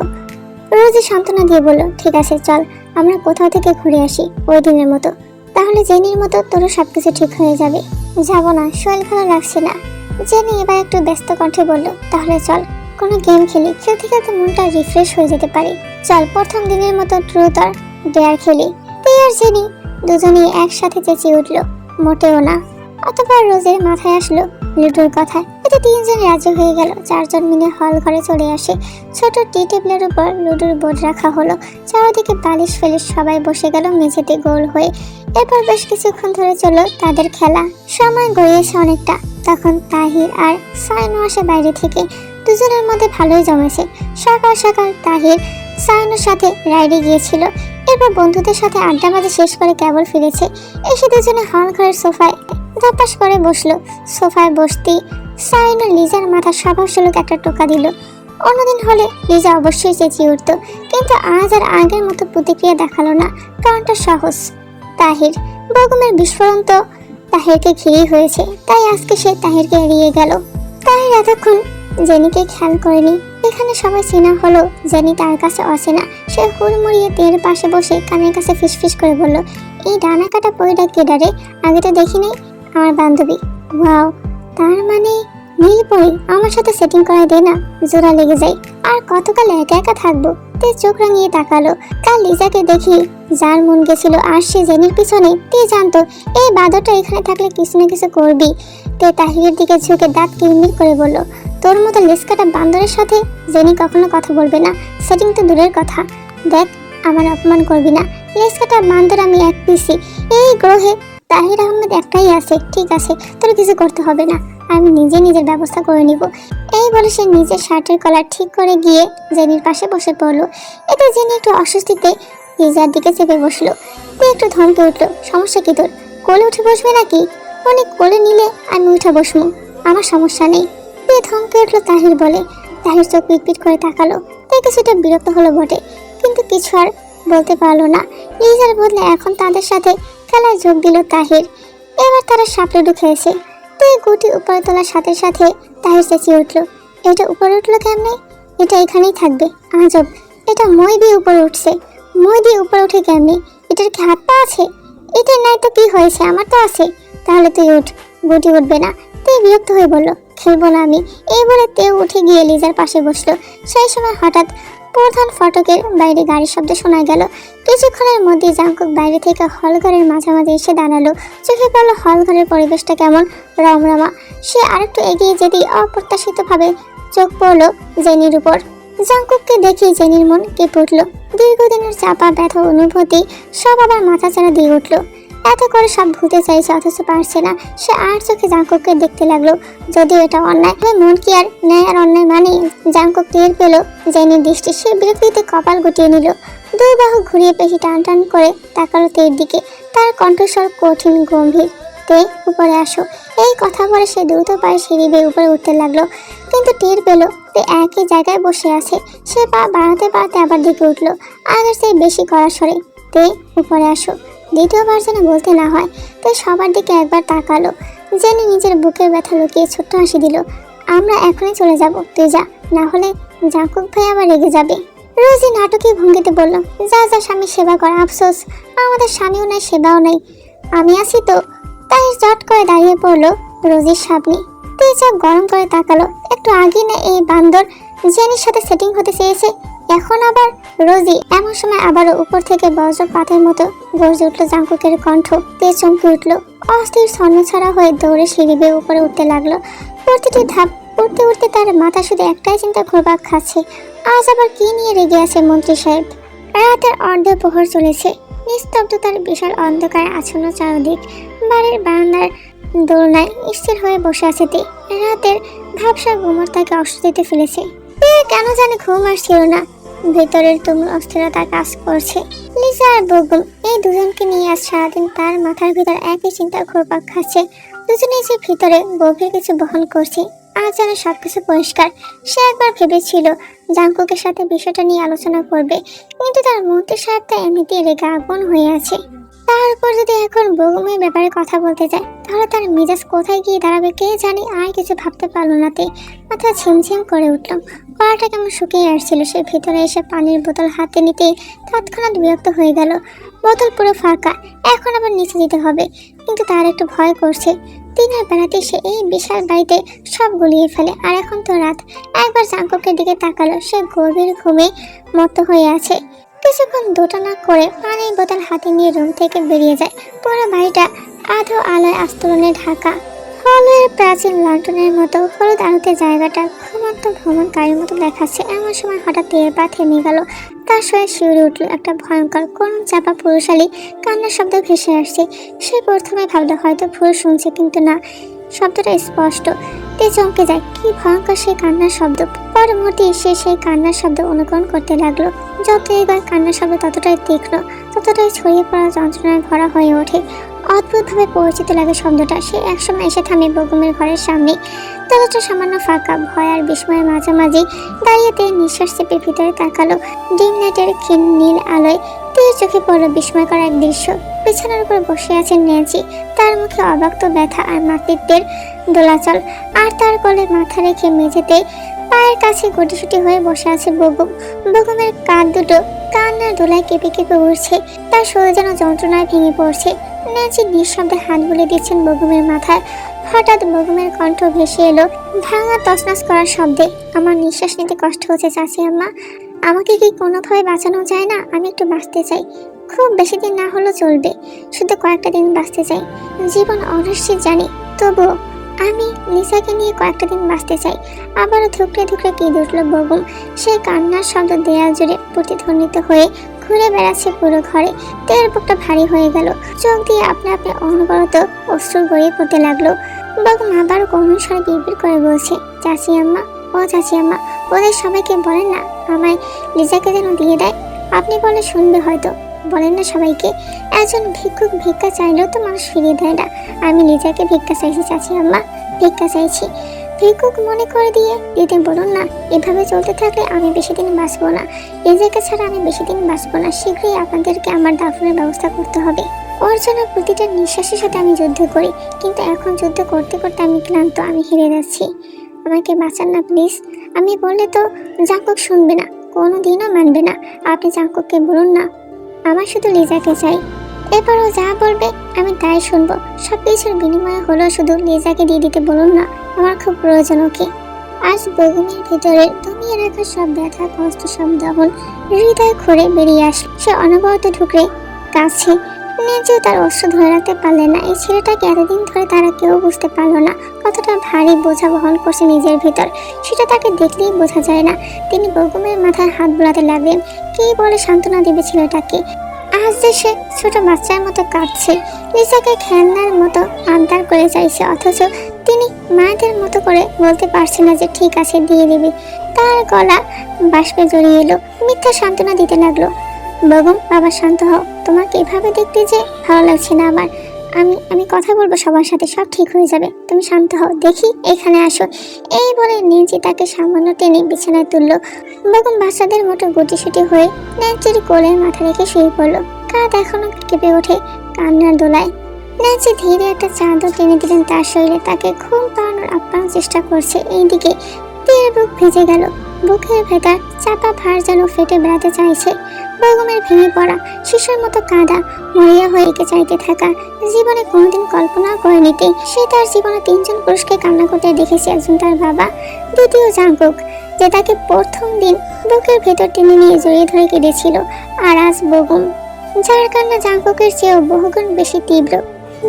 Speaker 1: রোজি সান্ত্বনা দিয়ে বলল, ঠিক আছে চল, আমরা কোথাও থেকে ঘুরে আসি ওই দিনের মতো, তাহলে জেনির মতো তোরও সবকিছু ঠিক হয়ে যাবে। যাবো না, শরীর ভালো লাগছে না। জেনি এবার একটু ব্যস্ত কণ্ঠে বলল, তাহলে চল কোনো গেম খেলি, খেলতে খেলতে মনটা রিফ্রেশ হয়ে যেতে পারে। চল প্রথম দিনের মতো ট্রুথ আর ডেয়ার খেলি। তুই আর জেনি দুজনেই একসাথে চেঁচিয়ে উঠল, মোটেও না। অতঃপর রোজের মাথায় আসলো লুডোর কথা। এতে তিনজন রাজি হয়ে গেল। চারজন মিলে হল ঘরে চলে আসে। ছোট টি টেবিলের উপর লুডোর বোর্ড রাখা হলো। চারদিকে বালিশ ফেলিশ সবাই বসে গেল মেঝেতে গোল হয়ে। এরপর বেশ কিছুক্ষণ ধরে চলল তাদের খেলা। সময় গড়িয়েছে অনেকটা। তখন তাহির আর সায়নু আসে বাইরে থেকে। দুজনের মধ্যে ভালোই জমেছে। সকাল সকাল তাহির সায়নুর সাথে রাইডে গিয়েছিল। এরপর বন্ধুদের সাথে আড্ডা বাজে শেষ করে কেবল ফিরেছে। এসে দুজনে হল ঘরের সোফায় ধপাস করে বসলো। সোফায় বসতেই সায়নু লিজার মাথা স্বভাবসুলভ একটা টোকা দিল। অন্যদিন হলে লিজা অবশ্যই চেঁচিয়ে উঠত, কিন্তু আজ আর আগের মতো প্রতিক্রিয়া দেখালো না। কারণটা সহজ, তাহির। বেগমের বিস্ফোরণ তো তাহিরকে ঘিরেই হয়েছে, তাই আজকে সে তাহিরকে এড়িয়ে গেল। তাহির এতক্ষণ জেনিকে খেয়াল করেনি। এখানে সবাই চেনা হলো, জেনি তার কাছে অচেনা। সে হুড়মুড়িয়ে তের পাশে বসে কানের কাছে ফিসফিস করে বলল, এই ডানা কাটা পরিটা কেডারে? আগে তো দেখি নাই। আমার বান্ধবী। ওয়াও, তার মানে নীলপরি। আমার সাথে সেটিং করাই দে না, জোড়া লেগে যায়। আর কতকাল একা একা থাকবো? তে চোখ রাঙিয়ে তাকালো। কাল লিজাকে দেখি যার মন গেছিল আর সে জেনির পিছনে। তে জানতো এই বাদরটা এখানে থাকলে কিছু না কিছু করবি। তে তাহিরের দিকে ঝুঁকে দাঁত কিরমির করে বলল, তোর মতো লেসকাটা বান্দরের সাথে জেনি কখনো কথা বলবে না। সেটিং তো দূরের কথা, দেখ আমার অপমান করবি না। লেসকাটা বান্দর আমি এক পিসি। এই গ্রহে তাহির আহমেদ একটাই আছে। ঠিক আছে, তোর কিছু করতে হবে না, আমি নিজের ব্যবস্থা করে নিব। এই বলে সে নিজের শার্টের কলার ঠিক করে গিয়ে জেনির পাশে বসে পড়লো। এতে জেনি একটু অস্বস্তিতে লিজার দিকে চেপে বসলো। তে একটু ধমকে উঠলো, সমস্যা কি তোর? কোলে উঠে বসবে নাকি? অনেক কোলে নিলে আমি উঠে বসবো, আমার সমস্যা নেই। তে ধমকে উঠলো তাহির বলে। তাহির চোখ পিটপিট করে তাকালো। তে কিছুটা বিরক্ত হলো বটে, কিন্তু কিছু আর বলতে পারলো না। লিজার বদলে এখন তাদের সাথে খেলায় যোগ দিল তাহির। এবার তারা সাপলুডু খেয়েছে। তে গুটি উপরে তোলার সাথে সাথে তাহির চেঁচিয়ে উঠলো, এটা উপরে উঠলো কেমনে? এটা এখানেই থাকবে, আজব। এটা মই দিয়ে উপরে উঠছে। মই দিয়ে উপরে উঠে কেমনে? এটার কি হাত পা আছে? এটার নাই তো কি হয়েছে, আমার তো আছে। তাহলে তুই উঠ। গুটি উঠবে না। তে বিরক্ত হয়ে বলল, খেলবো না আমি। এই বলে তেও উঠে গিয়ে লিজার পাশে বসলো। সেই সময় হঠাৎ প্রধান ফটকের বাইরে গাড়ির শব্দ শোনা গেল। কিছুক্ষণের মধ্যে জাঙ্কুক বাইরে থেকে হলঘরের মাঝামাঝি এসে দাঁড়ালো। চোখে পড়লো হলঘরের পরিবেশটা কেমন রমরমা। সে আরেকটু এগিয়ে যেতেই অপ্রত্যাশিতভাবে চোখ পড়লো জেনির উপর। জাঙ্কুককে দেখে জেনির মন কেঁপে উঠল। দীর্ঘদিনের চাপা ব্যথা অনুভূতি সব আবার মাথাচাড়া দিয়ে উঠল। এত করে সব ভুলতে চাইছে অথচ পারছে না। সে আর চোখে জাঙ্কুককে দেখতে লাগলো। যদিও এটা অন্যায়, মন কি আর ন্যায় আর অন্যায় মানে? জাঙ্কুক টের পেল জেনির দৃষ্টি। সে বিরক্তিতে কপাল গুটিয়ে নিল। দুই বাহু ঘুরিয়ে পেশি টান টান করে তাকালো তের দিকে। তার কণ্ঠস্বর কঠিন গম্ভীর, তে উপরে আসো। এই কথা বলে সে দ্রুত পায়ে সিঁড়ি বেয়ে উপরে উঠতে লাগলো, কিন্তু টের পেল তে একই জায়গায় বসে আছে। সে পা বাড়াতে বাড়াতে আবার দিকে উঠলো, আগের চেয়ে বেশি কড়া স্বরে, তে উপরে আসো। দ্বিতীয়বার যেন বলতে না হয়, তে সবার দিকে একবার তাকালো। জেনে নিজের বুকের ব্যথা লুকিয়ে ছোট্ট হাসি দিল। আমরা এখনই চলে যাব, তুই যা, না হলে জাঙ্কুক ভাই আবার রেগে যাবে। রোজি নাটকীয় ভঙ্গিতে বলল, যা যা স্বামী সেবা কর। আফসোস আমাদের স্বামীও নাই, সেবাও নাই, আমি আছি তো। তাই চট করে দাঁড়িয়ে পড়লো রোজির সামনে। তুই চোখ গরম করে তাকালো, একটু আগে না এই বান্দর জেনির সাথে সেটিং হতে চেয়েছে, এখন আবার রোজি। এমন সময় আবারও উপর থেকে বজ্রপাতের মতো গর্জে উঠলো জাঙ্কুকের কণ্ঠ। তে চমকে উঠলো, অস্থির ছন্নছাড়া হয়ে দৌড়ে সিঁড়ি বেয়ে উপরে উঠতে লাগলো। প্রতিটি ধাপ উঠতে উঠতে তার মাথা শুধু একটাই চিন্তা ঘুরপাক খাচ্ছে, আজ আবার কি নিয়ে রেগে আছে মন্ত্রী সাহেব। রাতের অর্ধ প্রহর চলেছে, নিস্তব্ধতার বিশাল অন্ধকারে আচ্ছন্ন চারদিক। বাড়ির বারান্দার দোলনায় স্থির হয়ে বসে আছে তে। রাতের ভাবসা ঘুমর তাকে অস্বস্তিতে ফেলেছে। কেন জানি ঘুম আসছিল না, ভেতরের তুমুল অস্থিরতা কাজ করছে। লিজা আর বগুম এই দুজনকে নিয়ে আজ সারাদিন তার মাথার ভিতর একই চিন্তা ঘুরপাক খাচ্ছে। দুজনেই যে ভিতরে গভীর কিছু বহন করছে, আজ যেন সবকিছু পরিষ্কার। সে একবার ভেবেছিল জাঙ্কুকের সাথে বিষয়টা নিয়ে আলোচনা করবে, কিন্তু তার মন্ত্রী সাহেব তা এমনিতেই রেগে আগুন হয়ে আছে। তার উপর যদি এখন বগুমের ব্যাপারে কথা বলতে যায়, তাহলে তার মেজাজ কোথায় গিয়ে দাঁড়াবে কে জানে। আর কিছু ভাবতে পারলো না তে, মাথা ঝিমঝিম করে উঠল। গলাটা কেমন শুকিয়ে আসছিল। সে ভিতরে এসে পানির বোতল হাতে নিতে তৎক্ষণাৎ বিরক্ত হয়ে গেল। বোতল পুরো ফাঁকা, এখন আবার নিচে দিতে হবে, কিন্তু তার একটু ভয় করছে। দিনের বেলাতে সে এই বিশাল বাড়িতে সব গুলিয়ে ফেলে, আর এখন তো রাত। একবার জাঙ্কুকের দিকে তাকালো, সে গভীর ঘুমে মত্ত হয়ে আছে। কিছুক্ষণ দোটানা করে পানির বোতল হাতে নিয়ে রুম থেকে বেরিয়ে যায়। পুরো বাড়িটা আধো আলোয় আস্তরণে ঢাকা। হলের প্রাচীন লন্ডনের মতো হলুদ আলোতে জায়গাটা ঘুমন্ত ভ্রমণকারীর মতো দেখাচ্ছে। এমন সময় হঠাৎ টের পা থেমে গেল। তার শরীর শিউরে উঠল। একটা ভয়ঙ্কর করুণ চাপা পুরুষালী কান্নার শব্দ ভেসে আসছে। সে প্রথমে ভাবলো হয়তো ভুল শুনছে, কিন্তু না, শব্দটা স্পষ্ট। তে চমকে যায়, কি ভয়ঙ্কর সেই কান্নার শব্দ। পর মুহূর্তে সে সেই কান্নার শব্দ অনুকরণ করতে লাগলো। যত এবার কান্নার শব্দ ততটাই তীক্ষ্ণ, ততটাই ছড়িয়ে পড়া যন্ত্রণায় ভরা হয়ে ওঠে। অদ্ভুতভাবে পরিচিত লাগে শব্দটা। সে একসময় এসে থামে বগুমের ঘরের সামনে। দরজাটা সামান্য ফাঁকা। ভয় আর বিস্ময়ের মাঝামাঝি দাঁড়িয়ে তে নিঃশ্বাস চেপে ভিতরে তাকালো। ডিম লাইটের ক্ষীণ নীল আলোয় তের চোখে পড়ল বিস্ময়কর এক দৃশ্য। বিছানার উপর বসে আছেন ন্যান্সি, তার মুখে অব্যক্ত ব্যথা আর মাতৃত্বের দোলাচল। আর তার কোলে মাথা রেখে মেঝেতে পায়ের কাছে গুটিসুটি হয়ে বসে আছে বগুম। বগুমের কাঁধ দুটো কান্নার দোলায় কেঁপে কেঁপে উঠছে। তার শরীর যেন যন্ত্রণায় ভেঙে পড়ছে। ন্যান্সি নিঃশব্দে হাত বুলে দিচ্ছেন বগুমের মাথায়। হঠাৎ বগুমের কণ্ঠ ভেসে এলো ভাঙা তছনছ করার শব্দে, আমার নিঃশ্বাস নিতে কষ্ট হচ্ছে চাচি আম্মা, আমাকে কি কোনোভাবে বাঁচানো যায় না? আমি একটু বাঁচতে চাই, খুব বেশি দিন না হলেও চলবে, শুধু কয়েকটা দিন বাঁচতে চাই। জীবন অনিশ্চিত জানি, তবুও আমি লিসাকে নিয়ে কয়েকটা দিন বাঁচতে চাই। আবারও ধুকরে ধুকরে কেঁদে উঠল বগুম। সেই কান্নার শব্দ দেয়াল জুড়ে প্রতিধ্বনিত হয়ে ঘুরে বেড়াচ্ছে পুরো ঘরে। তের বুকটা ভারী হয়ে গেল। চোখ দিয়ে আপনা আপনি অনবরত অশ্রু গড়িয়ে পড়তে লাগলো। বগুম আবারও করুণ স্বরে বিড়বিড় করে বলছে, চাচি আম্মা, ও চাচি আম্মা, ওদের সবাইকে বলেন না আমায় লিজাকে যেন দিয়ে দেয়। আপনি বলে শুনবে হয়তো, বলেন না সবাইকে। একজন ভিক্ষুক ভিক্ষা চাইলেও তো মানুষ ফিরিয়ে দেয় না। আমি লিজাকে ভিক্ষা চাইছি চাচি আম্মা, ভিক্ষা চাইছি। ভিক্ষুক মনে করে দিয়ে দিতে বলুন না। এভাবে চলতে থাকলে আমি বেশি দিন বাঁচবো না। লিজাকে ছাড়া আমি বেশি দিন বাঁচবো না। শীঘ্রই আপনাদেরকে আমার দাফনের ব্যবস্থা করতে হবে। ওর জন্য প্রতিটা নিঃশ্বাসের সাথে আমি যুদ্ধ করি, কিন্তু এখন যুদ্ধ করতে করতে আমি ক্লান্ত, আমি হেরে যাচ্ছি। আমাকে বাঁচান না প্লিজ। আমি বললে তো জাঙ্কুক শুনবে না, কোনো দিনও মানবে না। আপনি জাঙ্কুককে বলুন না আমার শুধু লিজাকে চাই। এবারও যা বলবে আমি তাই শুনবো। সব কিছুর বিনিময়ে হলেও শুধু লিজাকে দিয়ে দিতে বলুন না, আমার খুব প্রয়োজন ওকে। আজ বগুমের ভিতরে দমিয়ে রাখা সব ব্যথা, কষ্ট, সব দহন হৃদয় খুঁড়ে বেরিয়ে আসলো। সে অনবরত ঢুকে কাছে নিজেও তার অস্ত্র ধরে রাখতে পারলেন না। এই ছেলেটাকে এতদিন ধরে তারা কেউ বুঝতে পারলো না কতটা ভারী বোঝা বহন করছে নিজের ভিতর। সেটা তাকে দেখলেই বোঝা যায় না। তিনি বগুমের মাথায় হাত বোলাতে লাগলেন। কি বলে সান্ত্বনা দিবে ছেলেটাকে? আজ যে সে ছোট বাচ্চার মতো কাঁদছে, লিজাকে খেলনার মতো আবদার করে চাইছে, অথচ তিনি মায়েদের মতো করে বলতে পারছে না যে ঠিক আছে দিয়ে দিবি। তার গলা বাষ্পে জড়িয়ে এলো। মিথ্যা সান্ত্বনা দিতে লাগলো। বগুম, বাবা শান্ত হও, তোমাকে এভাবে দেখতে যে ভালো লাগছে না আমার। আমি আমি কথা বলবো সবার সাথে, সব ঠিক হয়ে যাবে, তুমি শান্ত হও, দেখি এখানে আসো। এই বলে নেন্সি তাকে সামান্য টেনে বিছানায় তুললো। বেগম বাচ্চাদের মতো গুটিসুটি হয়ে নেন্সির কোলে মাথা রেখে শুয়ে পড়লো। কাঁধ এখনো কেঁপে ওঠে কান্নার দোলায়। নেন্সি ধীরে একটা চাদর টেনে দিলেন তার শরীরে, তাকে ঘুম পাড়ানোর আপ্রাণ চেষ্টা করছে। এইদিকে তীরের বুক ভিজে গেল, বুকের ভেতর চাপা ভার যেন ফেটে বেড়াতে চাইছে। বেগমের ভেঙে পড়া শিশুর মতো কাঁদা, মরিয়া হয়ে এঁকে চাইতে থাকা, জীবনে কোনোদিন কল্পনা করে নিতে সে তার জীবনে 3জন পুরুষকে কান্না করতে দেখেছে। একজন তার বাবা, দ্বিতীয় জাঙ্কুক, যে তাকে প্রথম দিন বুকের ভেতর টেনে নিয়ে জড়িয়ে ধরে কেঁদেছিল, আর আজ বেগম, যার কান্না জাঙ্কুকের চেয়েও বহুগুণ বেশি তীব্র,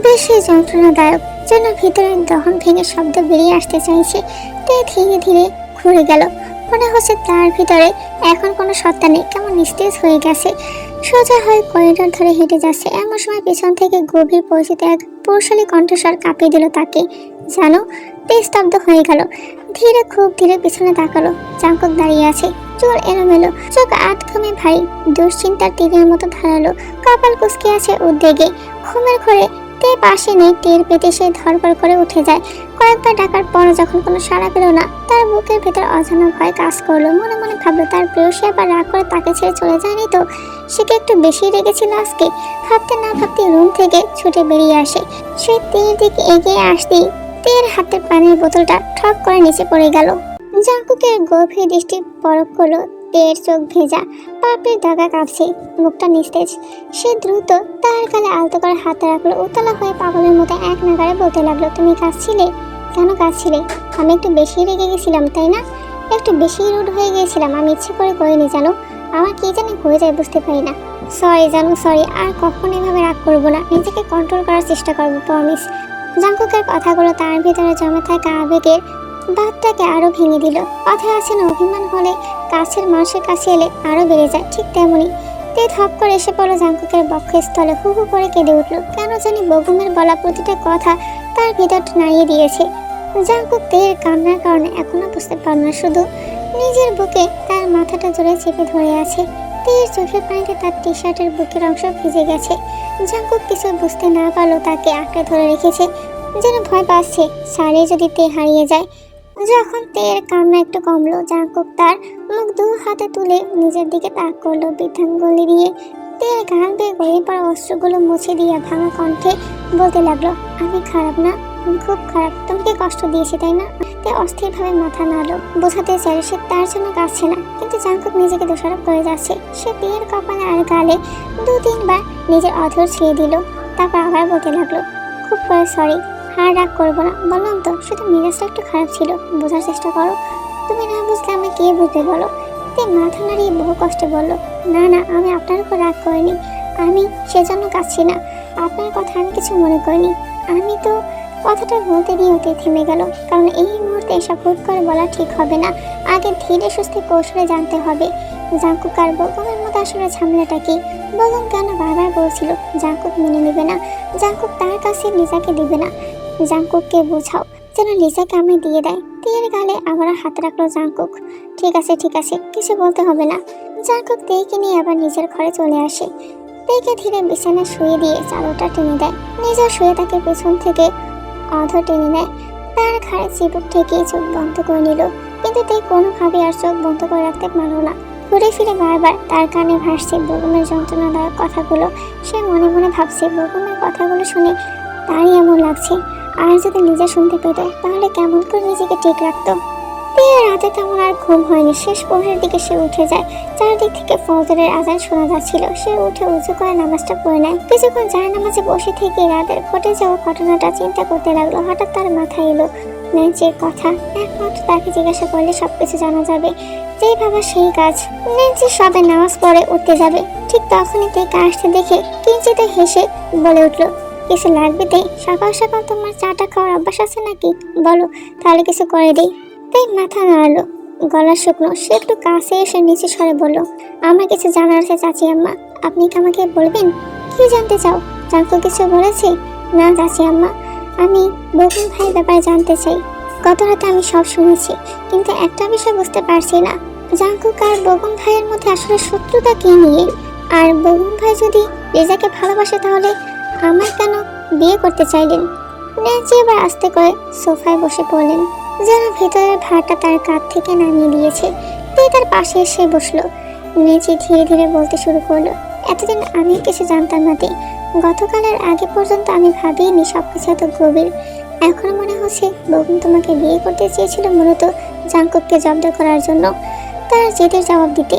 Speaker 1: বেশি যন্ত্রণাদায়ক, যেন ভিতরে দহন ভেঙে শব্দ বেরিয়ে আসতে চাইছে। তে ধীরে ধীরে ঘুরে গেল। মনে হচ্ছে তার ভিতরে এখন কোনো সত্তা নেই, কেমন নিস্তেজ হয়ে গেছে। সোজা হয়ে করিডোর ধরে হেঁটে যাচ্ছে। এমন সময় পেছন থেকে গভীর পরিচিত এক পুরুষালী কণ্ঠস্বর কাঁপিয়ে দিল তাকে। জানো, তে স্তব্ধ হয়ে গেল। খুব ধীরে পিছনে তাকালো। জাঙ্কুক দাঁড়িয়ে আছে, চোর এলোমেলো, চোখ আধঘুমে ভারী, দুশ্চিন্তার তীরের মতো ধারালো, কপাল কুঁচকে আছে উদ্বেগে। ঘুমের ঘরে তে পাশে নেই, টের পেতে সে ধরপড় করে উঠে যায়। কয়েকবার ডাকার পর যখন কোনো সাড়া পেল না, তার বুকের ভেতর অজানা ভয় কাজ করলো। মনে মনে ভাবলো তার প্রেয়সী আবার রাগ করে তাকে ছেড়ে চলে যায়নি তো, সে কি একটু বেশি রেগেছিল আজকে। ভাবতে না ভাবতে রুম থেকে ছুটে বেরিয়ে আসে। সে তীর দিকে এগিয়ে আসতেই তীর হাতের পানির বোতলটা ঠক করে নিচে পড়ে গেল। জাঙ্কুকের গভীর দৃষ্টি পরখ করলো। তীর চোখ ভেজা, পাপড়ির দাগা কাঁপছে, মুখটা নিস্তেজ। সে দ্রুত তার গালে আলতো করে হাত রাখলো। উতলা হয়ে পাগলের মতো এক নাগারে বলতে লাগলো, তুমি কাঁদছিলে? কেন কাঁদছিলে? আমি একটু বেশি রেগে গেছিলাম, তাই না? একটু বেশি রুড হয়ে গিয়েছিলাম। আমি ইচ্ছে করে করিনি, জানো। আমার কি জানি হয়ে যায়, বুঝতে পারি না। সরি জানো, সরি। আর কখনো এভাবে রাগ করবো না, নিজেকে কন্ট্রোল করার চেষ্টা করবো, প্রমিস। জাঙ্কুকের কথাগুলো তার ভিতরে জমে থাকা আবেগের বাঁধটাকে আরো ভেঙে দিল। কথায় আছে না, অভিমান হলে কাছের মানুষের কাছে এলে আরো বেড়ে যায়, ঠিক তেমনি তে ধপ করে এসে পড়লো জাঙ্কুকের বক্ষস্থলে। হু হু করে কেঁদে উঠল। কেন জানি বেগমের বলা প্রতিটা কথা তার ভিতরটা নাড়িয়ে দিয়েছে। জাঙ্কুক তের কান্নার কারণে এখনো বুঝতে পারল না, শুধু নিজের বুকে তার মাথাটা জোরে চেপে ধরে আছে। তের চোখের পানিতে তার টি শার্টের বুকের অংশ ভিজে গেছে। জাঙ্কুক কিছু বুঝতে না পারলো তাকে আঁকড়ে ধরে রেখেছে, যেন ভয় পাচ্ছে সারে যদি তে হারিয়ে যায়। যখন তের কান্না একটু কমলো, জাঙ্কুক তার মুখ 2 হাতে তুলে নিজের দিকে তাক করলো। বৃদ্ধাঙ্গুলি দিয়ে তের গাল বেয়ে গড়িয়ে পড়া অস্ত্রগুলো মুছে দিয়ে ভাঙা কণ্ঠে বলতে লাগলো, আমি খারাপ না, আমি খুব খারাপ, তোমাকে কষ্ট দিয়েছি তাই না? তে অস্থিরভাবে মাথা নাড়লো, বোঝাতে চাইল সে তার জন্য কাঁদছে না, কিন্তু জাঙ্কুক নিজেকে দোষারোপ করে যাচ্ছে। সে তের কপালে আর গালে 2-3 বার নিজের অধর ছুঁয়ে দিল। তারপর আবার বলতে লাগলো, খুব করে সরি, আর রাগ করবো না, বললাম তো, শুধু মেজাজটা একটু খারাপ ছিল, বোঝার চেষ্টা করো। তুমি না বুঝলে আমি কে বুঝতে বলো? তে মাথা নাড়িয়ে বহু কষ্টে বলল, না না, আমি আপনার উপর রাগ করিনি, আমি সেজন্য কাঁদছি না, আপনার কথা আমি কিছু মনে করিনি। আমি তো কথাটা বলতে নিয়ে অতি থেমে গেল, কারণ এই মুহূর্তে এসব হুট করে বলা ঠিক হবে না। আগে ধীরে সুস্থে কৌশলে জানতে হবে জাঙ্কুক আর বেগমের মধ্যে আসলে ঝামেলাটা কি। বেগম কেন বারবার বলছিল জাঙ্কুক মেনে নেবে না, জাঙ্কুক তার কাছে লিজাকে দিবে না। জাঙ্কুককে বোঝাও যেন লিজাকে আমি দিয়ে দেয়। তের গালে আবার হাত রাখলো জাঙ্কুক। ঠিক আছে ঠিক আছে, কিছু বলতে হবে না। জাঙ্কুক তেকে নিয়ে আবার নিজের ঘরে চলে আসে। তেকে ধীরে বিছানায় শুয়ে দিয়ে চাদরটা টেনে দেয়। নিজের শুয়ে তাকে পেছন থেকে অধর টেনে নেয়। তার ঘাড়ে চিবুক ঠেকিয়ে চোখ বন্ধ করে নিল, কিন্তু তে কোনোভাবে আর চোখ বন্ধ করে রাখতে পারল না। ঘুরে ফিরে বারবার তার কানে ভাসছে বেগমের যন্ত্রণাদায়ক কথাগুলো। সে মনে মনে ভাবছে বেগমের কথাগুলো শুনে তারই এমন লাগছে, আর যদি নিজে শুনতে পেত তাহলে কেমন করে নিজেকে ঠিক রাখতো। রাতে তেমন আর ঘুম হয়নি। শেষ প্রহরের দিকে সে উঠে যায়। চারদিক থেকে ফজরের আজান শোনা যাচ্ছিল। সে উঠে উঁচু করে নামাজটা পড়ে নেয়। কিছুক্ষণ যায় নামাজে বসে থেকে রাতের ঘটে যাওয়া ঘটনাটা চিন্তা করতে লাগলো। হঠাৎ তার মাথায় এলো ন্যান্সির কথা। একমাত্র তাকে জিজ্ঞাসা করলে সবকিছু জানা যাবে। যেই ভাবা সেই কাজ। ন্যান্সি সবে নামাজ পড়ে উঠতে যাবে, ঠিক তখনই তে আসতে দেখে কিঞ্চিত হেসে বলে উঠলো, কিছু লাগবে তে? সকাল সকাল তোমার চাটা খাওয়ার অভ্যাস আছে নাকি? বলো, তাহলে কিছু করে দিই। তাই মাথা নাড়ালো, গলা শুকনো। সে একটু কাছে এসে নিচে সরে বলল, আমার কিছু জানার আছে চাচি আম্মা, আপনি কি আমাকে বলবেন? কি জানতে চাও? জাঙ্কুক কিছু বলেছে? না চাচি আম্মা, আমি বেগম ভাইয়ের ব্যাপারে জানতে চাই। গত রাতে আমি সব শুনেছি, কিন্তু একটা বিষয় বুঝতে পারছি না, জাঙ্কুক আর বেগম ভাইয়ের মধ্যে আসলে শত্রুতা কি নিয়ে? আর বেগম ভাই যদি লিজাকে ভালোবাসে তাহলে আমার কেন বিয়ে করতে চাইলেন। ন্যান্সি এবার আস্তে করে সোফায় বসে পড়লেন, যেন ভেতরের ভারটা তার কাঁধ থেকে নামিয়ে দিয়েছে। তার পাশে এসে বসলো। ন্যান্সি ধীরে ধীরে বলতে শুরু করলো, এতদিন আমি কিছু জানতাম না তে। গতকালের আগে পর্যন্ত আমি ভাবিনি সবকিছু এত গভীর। এখন মনে হচ্ছে বগুন তোমাকে বিয়ে করতে চেয়েছিল মূলত জাংকুককে জব্দ করার জন্য, তার জেদের জবাব দিতে,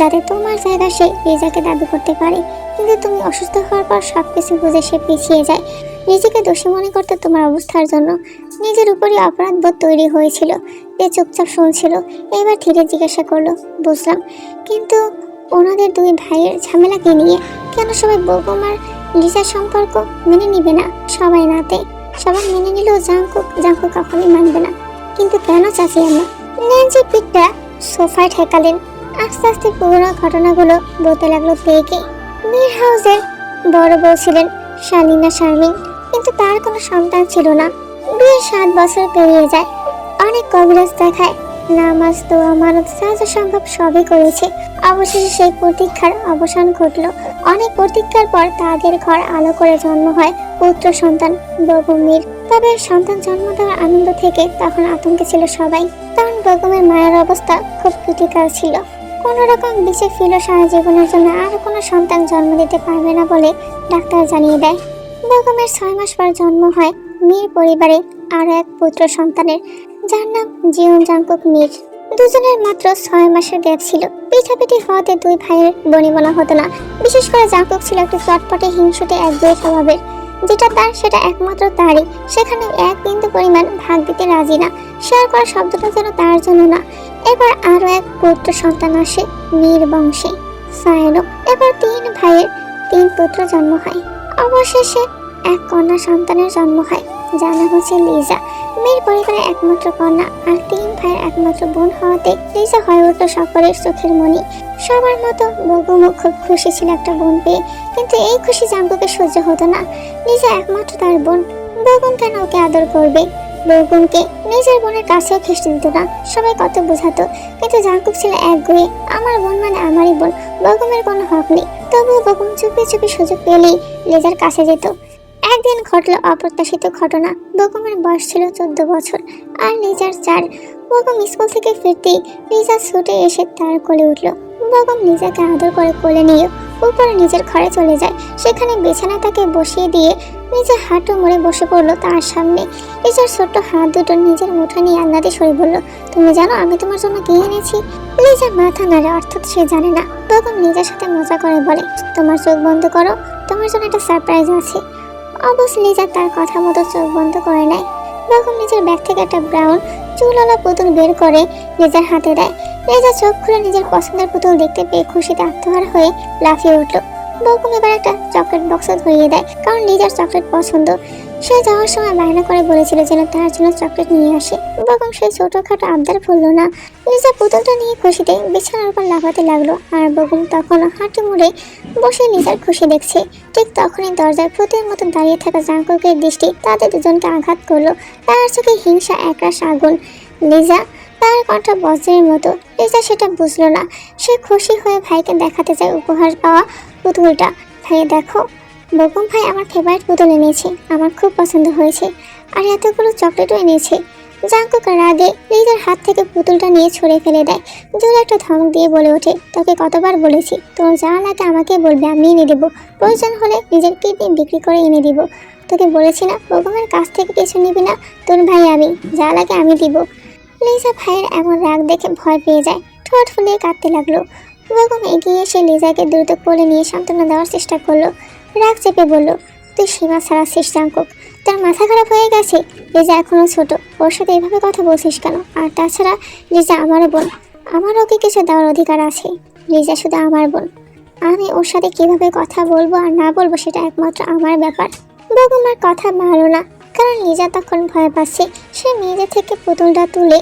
Speaker 1: যাতে তোমার জায়গা সে লিজাকে দাবি করতে পারে। কিন্তু তুমি অসুস্থ হওয়ার পর সবকিছু বুঝে সে পিছিয়ে যায়। নিজেকে দোষী মনে করতে তোমার অবস্থার জন্য নিজের উপরই অপরাধবোধ তৈরি হয়েছিল। যে চুপচাপ শুনছিল, এবার ধীরে জিজ্ঞাসা করলো, বুঝলাম, কিন্তু ওনাদের দুই ভাইয়ের ঝামেলাকে নিয়ে কেন সবাই বগুম আর লিজার সম্পর্ক মেনে নিবে না? সবাই নাতে, সবাই মেনে নিলেও জাংকুক কখনোই মানবে না। কিন্তু কেন চাচি আমরা? ন্যান্সি পিঠটা সোফায় ঠেকালেন। আস্তে আস্তে পুরোনো ঘটনাগুলো বলতে লাগলো তেকে। মীর হাউসের বড় বউ ছিলেন শালিনা শারমিন, কিন্তু তার কোনো সন্তান ছিল না। বিয়ের 7 বছর পেরিয়ে যায়, অনেক কবিরাজ দেখায়, নামাজ দোয়া মানত যা যা সম্ভব সবই করেছে। অবশেষে সেই প্রতীক্ষার অবসান ঘটল। অনেক প্রতীক্ষার পর তাদের ঘর আলো করে জন্ম হয় পুত্র সন্তান বগুমের। তবে সন্তান জন্ম দেওয়ার আনন্দ থেকে তখন আতঙ্কে ছিল সবাই। তখন বগুমের মায়ের অবস্থা খুব ক্রিটিক্যাল ছিল। কোনো রকম বেঁচে ফিরল সারা জীবনের জন্য, আর কোনো সন্তান জন্ম দিতে পারবে না বলে ডাক্তার জানিয়ে দেয়। বগুমের 6 মাস পর জন্ম হয় মীর পরিবারে আরো এক পুত্র সন্তানের, যার নাম জিওন জাংকুক মীর। দুজনের মাত্র 6 মাসের গ্যাপ ছিল। পিঠাপিঠি হওয়াতে দুই ভাইয়ের বনি বলা হতো না। বিশেষ করে জাংকুক ছিল একটু চটপটে, হিংসুটে, একগুঁয়ে স্বভাবের। যেটা তার সেটা একমাত্র তারই, সেখানে এক বিন্দু পরিমাণ ভাগ দিতে রাজি না। শেয়ার করা শব্দটা যেন তার জন্য না। এবার আরো এক পুত্র সন্তান আসে মীর বংশে, সায়নক। এবার 3 ভাইয়ের 3 পুত্র জন্ম হয়। অবশেষে এক কন্যা সন্তানের জন্ম হয়, যার নাম হচ্ছে লিজা। মীর পরিবারের একমাত্র কন্যা আর 3 ভাইয়ের একমাত্র বোন হওয়াতে লিজা হয়ে উঠল সকলের চোখের মণি। সবার মতো বগুমও খুব খুশি ছিল একটা বোন পেয়ে, কিন্তু এই খুশি জাংকুকে সহ্য হতো না। লিজা একমাত্র তার বোন, বগুম কেন ওকে আদর করবে? বগুমকে নিজের বোনের কাছেও খেসতে দিত না। সবাই কত বোঝাতো, কিন্তু জাংকুক ছিল একগুঁয়ে, আমার বোন মানে আমারই বোন, বগুমের কোনো হক নেই। তবুও বগুম চুপি চুপি সুযোগ পেলেই লিজার কাছে যেত। একদিন ঘটল অপ্রত্যাশিত ঘটনা। বগুমের বয়স ছিল 14 বছর আর লিজার 4। বগুম স্কুল থেকে ফিরতেই লিজা ছুটে এসে তার কোলে উঠল। বগুম লিজাকে আদর করে কোলে নিয়ে উপরে নিজের ঘরে চলে যায়। সেখানে বিছানা তাকে বসিয়ে দিয়ে নিজে হাঁটু মুড়ে বসে পড়লো তার সামনে। লিজার ছোট্ট হাত দুটো নিজের মুঠো নিয়ে আহ্লাদে সরে বলল, তুমি জানো আমি তোমার জন্য কি এনেছি? লিজা মাথা নাড়ে, অর্থাৎ সে জানে না। বগুম লিজার সাথে মজা করে বলে, তোমার চোখ বন্ধ করো, তোমার জন্য একটা সারপ্রাইজ আছে। অবশ্য লিজা তার কথা মতো চোখ বন্ধ করে নেয়। বগুম নিজের ব্যাগ থেকে একটা ব্রাউন চুলওয়ালা পুতুল বের করে লিজার হাতে দেয়। লিজা চোখ খুলে নিজের পছন্দের পুতুল দেখতে পেয়ে খুশিতে আত্মহারা হয়ে লাফিয়ে উঠল। বগুম এবার একটা চকলেট বক্স ধরিয়ে দেয়, কারণ লিজার চকলেট পছন্দ। সে যাওয়ার সময় বায়না করে বলেছিল যেন তার জন্য চকলেট নিয়ে আসে। বগুম সেই ছোটখাটো আবদার ভুলল না। লিজা পুতুলটা নিয়ে খুশিতে বিছানার উপর লাফাতে লাগলো, আর বগুম তখন হাঁটু মুড়ে বসে লিজার খুশি দেখছে। ঠিক তখনই দরজায় প্রতির মতো দাঁড়িয়ে থাকা জাংকুকের দৃষ্টি তাদের দুজনকে আঘাত করলো। তার চোখে হিংসা একরাশ আগুন। লিজা, তার কণ্ঠ বজ্রের মতো। লিজা সেটা বুঝলো না। সে খুশি হয়ে ভাইকে দেখাতে চায় উপহার পাওয়া পুতুলটা। ভাই দেখো, বগুম ভাই আমার ফেভারিট পুতুল এনেছে, আমার খুব পছন্দ হয়েছে, আর এতগুলো চকলেটও এনেছে। জাংকুক রাগে লিজার হাত থেকে পুতুলটা নিয়ে ছুঁড়ে ফেলে দেয়। জোরে একটা ধমক দিয়ে বলে ওঠে, তোকে কতবার বলেছি, তোর যা লাগে আমাকে বলবে, আমি এনে দেবো। প্রয়োজন হলে নিজের কিডনি বিক্রি করে এনে দিব। তোকে বলেছি না বগুমের কাছ থেকে কিছু নিবি না, তোর ভাই আমি, যা লাগে আমি দিব। লিজা ভাইয়ের এমন রাগ দেখে ভয় পেয়ে যায়, ঠোঁট ফুলিয়ে কাঁদতে লাগলো। বগুম এগিয়ে এসে লিজাকে দ্রুত কোলে নিয়ে সান্ত্বনা দেওয়ার চেষ্টা করলো। রাগ চেপে বলল, তুই সীমা ছাড়াচ্ছিস জাংকুক, তার মাথা খারাপ হয়ে গেছে? লিজা এখনো ছোট, ওর সাথে এইভাবে কথা বলছিস কেন? আর তাছাড়া লিজা আমারও বোন, আমার ওকে কিছু দেওয়ার অধিকার আছে। লিজা শুধু আমার বোন, আমি ওর সাথে কিভাবে কথা বলবো আর না বলবো সেটা একমাত্র আমার ব্যাপার। বগুম আর কথা মারল না, কারণ লিজা তখন ভয় পাচ্ছে। সে নিজে থেকে পুতুলটা তুলে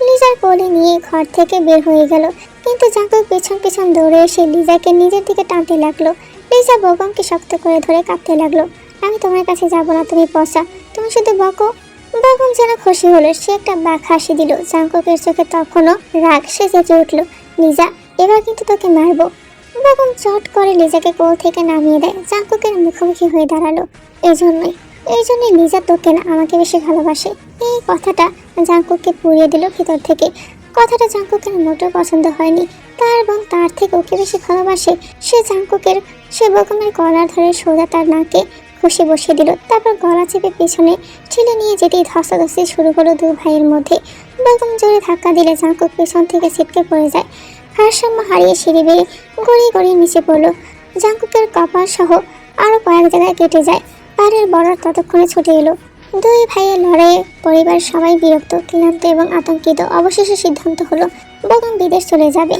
Speaker 1: লিজার কোলে নিয়ে ঘর থেকে বের হয়ে গেল। কিন্তু জাংকুক পেছন পেছন দৌড়ে এসে লিজাকে নিজের দিকে টানতে লাগলো। লিজা বগুমকে শক্ত করে ধরে কাঁদতে লাগলো, আমি তোমার কাছে যাব না, তুমি পচা, তুমি শুধু বকো। বগুম যেন খুশি হলো, সে একটা বাঁক হাসি দিল। জাংকুকের চোখে তখনও রাগ, সে চেঁচে উঠল, লিজা এবার কিন্তু তোকে মারবো। বগুম চট করে লিজাকে কোল থেকে নামিয়ে দেয়। জাংকুকের মুখোমুখি হয়ে দাঁড়ালো। এই জন্যই এই জন্যই লিজা তোকে না আমাকে বেশি ভালোবাসে। এই কথাটা জাঙ্কুককে পুড়িয়ে দিল ভিতর থেকে। কথাটা জাঙ্কুকের মোটেও পছন্দ হয়নি। তার এবং তার থেকে ওকে বেশি ভালোবাসে। সে বেগমের গলার ধরে সোজা তার নাকে ঘষে বসিয়ে দিল। তারপর গলা চেপে পিছনে ঠেলে নিয়ে যেতেই ধস্তাধস্তি শুরু হলো দু ভাইয়ের মধ্যে। বেগম জোরে ধাক্কা দিলে জাঙ্কুক পেছন থেকে ছিটকে পড়ে যায়। ভারসাম্য হারিয়ে সিঁড়ি বেয়ে গড়িয়ে গড়িয়ে নিচে পড়লো। জাঙ্কুকের কপাল সহ আরো কয়েক জায়গায় কেটে যায়। পাহাড়ের বর্ডার ততক্ষণে ছুটে এলো। দুই ভাইয়ের লড়াইয়ে পরিবার সবাই বিরক্ত, ক্লান্ত এবং আতঙ্কিত। অবশেষে সিদ্ধান্ত হলো বেগম বিদেশ চলে যাবে।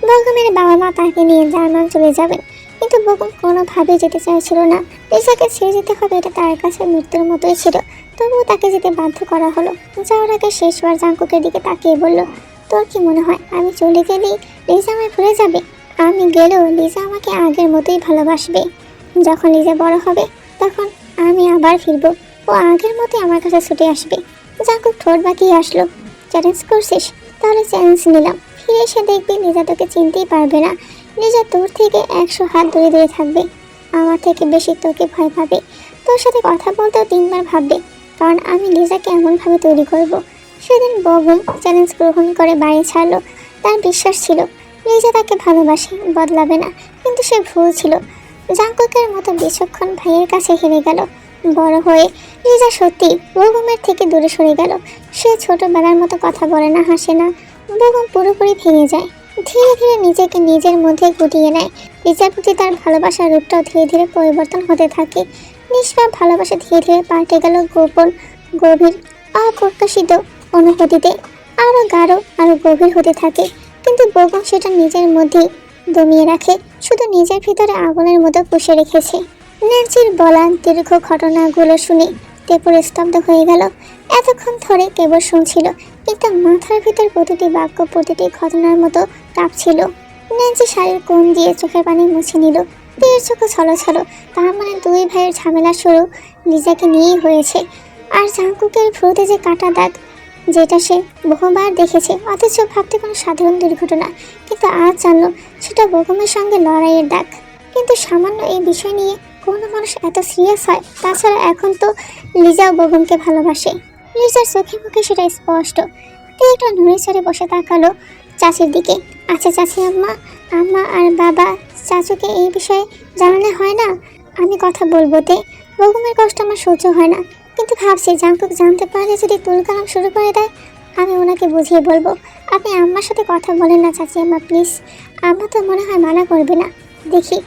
Speaker 1: বেগমের বাবা মা তাকে নিয়ে জার্মান চলে যাবেন, কিন্তু বেগম কোনোভাবেই যেতে চাইছিল না। লিজাকে ছেড়ে যেতে হবে এটা তার কাছে মৃত্যুর মতোই ছিল। তবুও তাকে যেতে বাধ্য করা হলো। যাওয়ার আগে শেষবার জাঙ্কুকের দিকে তাকিয়ে বলল, তোর কি মনে হয় আমি চলে গেলেই লিজা আমায় ভুলে যাবে? আমি গেলেও লিজা আমাকে আগের মতোই ভালোবাসবে। যখন লিজা বড় হবে তখন আমি আবার ফিরবো, ও আগের মতোই আমার কাছে ছুটে আসবে। জাঙ্কুক ঠোঁট বাঁকিয়ে আসলো, চ্যালেঞ্জ করছিস? তাহলে চ্যালেঞ্জ নিলাম। ফিরে এসে দেখবি লিজা তোকে চিনতেই পারবে না। লিজা তোর থেকে 100 হাত দূরে দূরে থাকবে। আমার থেকে বেশি তোকে ভয় পাবে। তোর সাথে কথা বলতেও 3 বার ভাববে, কারণ আমি লিজাকে এমনভাবে তৈরি করব। সেদিন বেগম চ্যালেঞ্জ গ্রহণ করে বাড়ি ছাড়লো। তার বিশ্বাস ছিল লিজা তাকে ভালোবাসে, বদলাবে না। কিন্তু সে ভুল ছিল। জাঙ্কুকের মতো বিচক্ষণ ভাইয়ের কাছে হেরে গেল। বড় হয়ে লিজা সত্যি বেগমের থেকে দূরে সরে গেল। সে ছোটবেলার মতো কথা বলে না, হাসে না। বেগম পুরোপুরি ভেঙে যায়। ধীরে ধীরে নিজেকে নিজের মধ্যে গুটিয়ে নেয়। লিজার প্রতি তার ভালোবাসার রূপটাও ধীরে ধীরে পরিবর্তন হতে থাকে। নিষ্পাপ ভালোবাসা ধীরে ধীরে পাল্টে গেল গোপন, গভীর, অপ্রকাশিত অনুভূতিতে। আরো গাঢ়, আরো গভীর হতে থাকে। কিন্তু বেগম সেটা নিজের মধ্যেই দমিয়ে রাখে, শুধু নিজের ভিতরে আগুনের মতো পুষে রেখেছে। ন্যান্সির বলা দীর্ঘ ঘটনাগুলো শুনে তেপুর স্তব্ধ হয়ে গেল। এতক্ষণ ধরে কেবল শুনছিল, কিন্তু মাথার ভিতর প্রতিটি বাক্য, প্রতিটি ঘটনার মতো কাঁপছিল। ন্যান্সি শাড়ির কোণ দিয়ে চোখের পানি মুছে নিল। তের চোখে ছলছল। তার মানে দুই ভাইয়ের ঝামেলা শুরু লিজাকে নিয়েই হয়েছে। আর জাঙ্কুকের ভ্রুতে যে কাটা দাগ, যেটা সে বহুবার দেখেছে, অথচ ভাবতে কোনো সাধারণ দুর্ঘটনা, কিন্তু আজ জানলো সেটা বেগমের সঙ্গে লড়াইয়ের দাগ। কিন্তু সামান্য এই বিষয় নিয়ে কোনো মানুষ এত সিরিয়াস হয়? তাছাড়া এখন তো লিজাও বেগমকে ভালোবাসে। লিজার চোখে মুখে সেটা স্পষ্ট। একটা নড়ে চড়ে বসে তাকালো চাচির দিকে। আচ্ছা চাচি, আম্মা আর বাবা চাচুকে এই বিষয়ে জানালে হয় না? আমি কথা বলবো তে, বেগমের কষ্ট আমার সহ্য হয় না। কিন্তু ভাবছি জাঙ্কুক জানতে পারলে যদি তুলকালাম শুরু করে দেয়, আমি ওনাকে বুঝিয়ে বলবো। আপনি আম্মার সাথে কথা বলেন না চাচি আম্মা, প্লিজ। আম্মা তো মনে হয় মানা করবে না। দেখি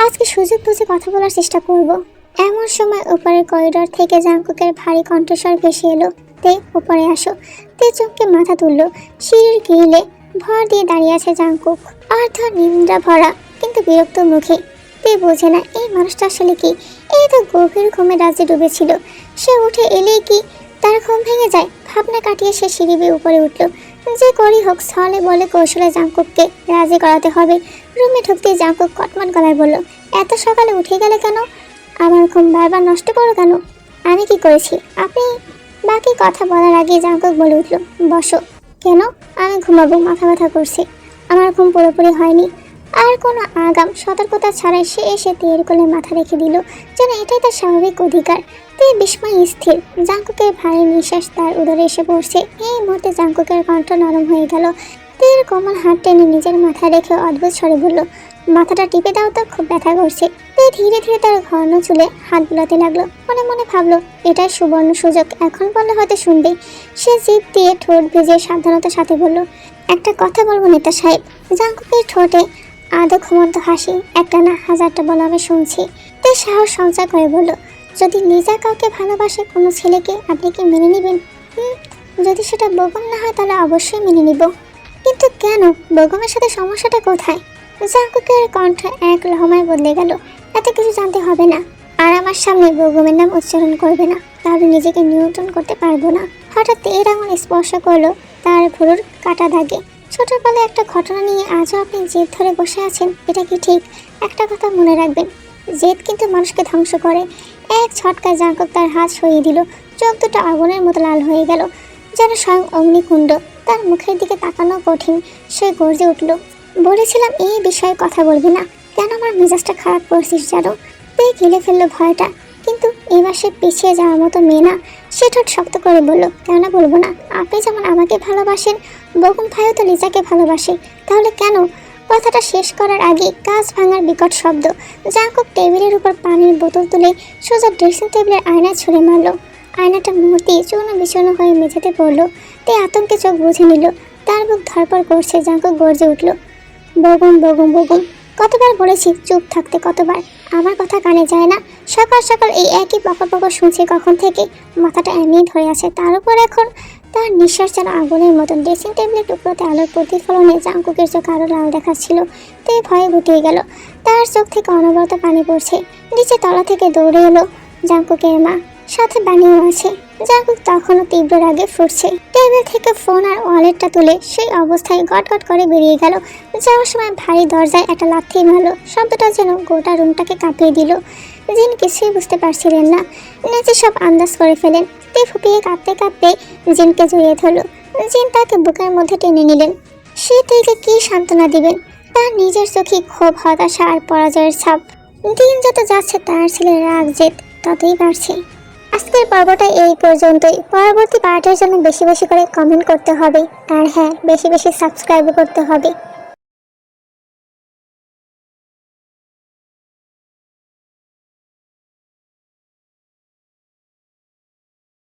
Speaker 1: আজকে সুযোগ বুঝে কথা বলার চেষ্টা করব। এমন সময় উপরের করিডোর থেকে জাঙ্কুকের ভারী কণ্ঠস্বর ভেসে এলো, তে উপরে আসো। তে চোখকে মাথা তুললো। সিঁড়ির গ্রিলে ভর দিয়ে দাঁড়িয়ে আছে জাঙ্কুক, অর্ধ নিন্দ্রা ভরা কিন্তু বিরক্ত মুখে। তে বোঝে না এই মানুষটা আসলে কি। এই তো গভীর ঘুমে রাজ্যে ডুবেছিল। সে উঠে এলেই কি তার ঘুম ভেঙে যায়? ভাবনা কাটিয়ে সে সিঁড়ি বেয়ে উপরে উঠল। যে করি হোক ছলে বলে কৌশলে জাঙ্কুককে রাজি করাতে হবে। রুমে ঢুকতে জাঙ্কুক কটমট গলায় বলল, এত সকালে উঠে গেলে কেন? আমার ঘুম বারবার নষ্ট করো কেন? আমি কি করেছি? আপনি বাকি কথা বলার আগে জাঙ্কুক বলে উঠল, বসো। কেন? আমি ঘুমাবো, মাথা ব্যথা করছে। আমার ঘুম পুরোপুরি হয়নি। আর কোনো আগাম সতর্কতা ছাড়াই সে এসে তের কোলে মাথা রেখে দিল, যেন এটাই তার স্বাভাবিক অধিকার। তে বিস্ময় স্থির। জাঙ্কুকের ভারী নিঃশ্বাস তার উদরে এসে পড়ছে। এই মুহূর্তে জাঙ্কুকের কণ্ঠ নরম হয়ে গেল। তের কোমল হাত টেনে নিজের মাথা রেখে অদ্ভুত স্বরে বলল, মাথাটা টিপে দাও তো, খুব ব্যথা করছে। তে ধীরে ধীরে তার ঘন চুলে হাত বুলাতে লাগলো। মনে মনে ভাবলো এটাই সুবর্ণ সুযোগ, এখন বললে হয়তো শুনবে। সে জিভ দিয়ে ঠোঁট ভেজে সাবধানতার সাথে বলল, একটা কথা বলবো নেতা সাহেব। জাঙ্কুকের ঠোঁটে আদৌ ঘুমন্ত হাসি, একটা না হাজারটা বলো আমি শুনছি। তে সাহস সঞ্চয় করে বলল, যদি লিজা কাউকে ভালোবাসে, কোনো ছেলেকে, আপনি কি মেনে নেবেন? যদি সেটা বেগম না হয় তাহলে অবশ্যই মেনে নিব। কিন্তু কেন? বেগমের সাথে সমস্যাটা কোথায়? জাঙ্কুকের কণ্ঠ এক লহমায় বদলে গেল। এত কিছু জানতে হবে না। আর আমার সামনে বেগমের নাম উচ্চারণ করবে না, তাহলে নিজেকে নিয়ন্ত্রণ করতে পারবো না। হঠাৎ এর আঙুল স্পর্শ করলো তার ভুরুর কাটা দাগে। ছোটবেলায় একটা ঘটনা নিয়ে আজও আপনি জেদ ধরে বসে আছেন, এটা কি ঠিক? একটা কথা মনে রাখবেন, জেদ কিন্তু মানুষকে ধ্বংস করে। এক ছটকায় জাঙ্কুক তার হাত সরিয়ে দিল। চোখ দুটো আগুনের মতো লাল হয়ে গেল, যেন স্বয়ং অগ্নিকুণ্ড। তার মুখের দিকে তাকানো কঠিন। সে গর্জে উঠল, বলেছিলাম এই বিষয়ে কথা বলবি না। কেন আমার মেজাজটা খারাপ করছিস জানো? তুই গিলে ফেললো ভয়টা। কিন্তু এবার সে পিছিয়ে যাওয়ার মতো মেয়ে না। সে ঠোঁট শক্ত করে বলল, কেন বলবো না? আপনি যেমন আমাকে ভালোবাসেন, বকুম ভাইও তো লিজাকে ভালোবাসে। তাহলে কেন? কথাটা শেষ করার আগে কাঁচ ভাঙার বিকট শব্দ। জাঙ্কুক টেবিলের উপর পানির বোতল তুলে সোজা ড্রেসিং টেবিলের আয়নায় ছুঁড়ে মারল। আয়নাটা মুহূর্তেই চূর্ণ বিচূর্ণ হয়ে মেঝেতে পড়ল। তে আতঙ্কে চোখ বুঝে নিল। তার বুক ধরপড় করছে। জাঙ্কুক গর্জে উঠল, বগুম বগুম বগুম। কতবার বলেছি চুপ থাকতে, কতবার? আমার কথা কানে যায় না? সকাল সকাল এই একই পকর পকর শুনছি কখন থেকে। মাথাটা এমনি ধরে আছে। তার উপর এখন তার নিঃশ্বাস যেন আগুনের মতন। ড্রেসিং টেবিলের টুকরোতে আলোর প্রতিফলনে জাঙ্কুকের চোখ আরো লাল দেখাচ্ছিল। তে ভয়ে গুটিয়ে গেল। তার চোখ থেকে অনবরত পানি পড়ছে। নিচে তলা থেকে দৌড়ে এলো জাঙ্কুকের মা, সাথে বানিয়েও আছে। জাঙ্কুক তখনও তীব্র রাগে ফুটছে। টেবিল থেকে ফোন আর ওয়ালেটটা তুলে সেই অবস্থায় গট গট করে বেরিয়ে গেল। যাওয়ার সময় ভারী দরজায় একটা লাথি মারল। শব্দটা যেন গোটা রুমটাকে কাঁপিয়ে দিল। জিন কিছুই বুঝতে পারছিলেন না। নেচে সব আন্দাজ করে ফেলেন। তে ফুপিয়ে কাঁপতে কাঁপতে জিনকে জড়িয়ে ধরল। জিন তাকে বুকের মধ্যে টেনে নিলেন। সে থেকে কি সান্ত্বনা দিবেন? তার নিজের চোখে ক্ষোভ, হতাশা আর পরাজয়ের ছাপ। দিন যত যাচ্ছে তার ছেলের রাগ জেদ ততই বাড়ছে। আজকের পর্বটা এই পর্যন্তই। পরবর্তী পার্টের জন্য বেশি বেশি করে কমেন্ট করতে হবে, আর হ্যাঁ, বেশি বেশি সাবস্ক্রাইব করতে হবে।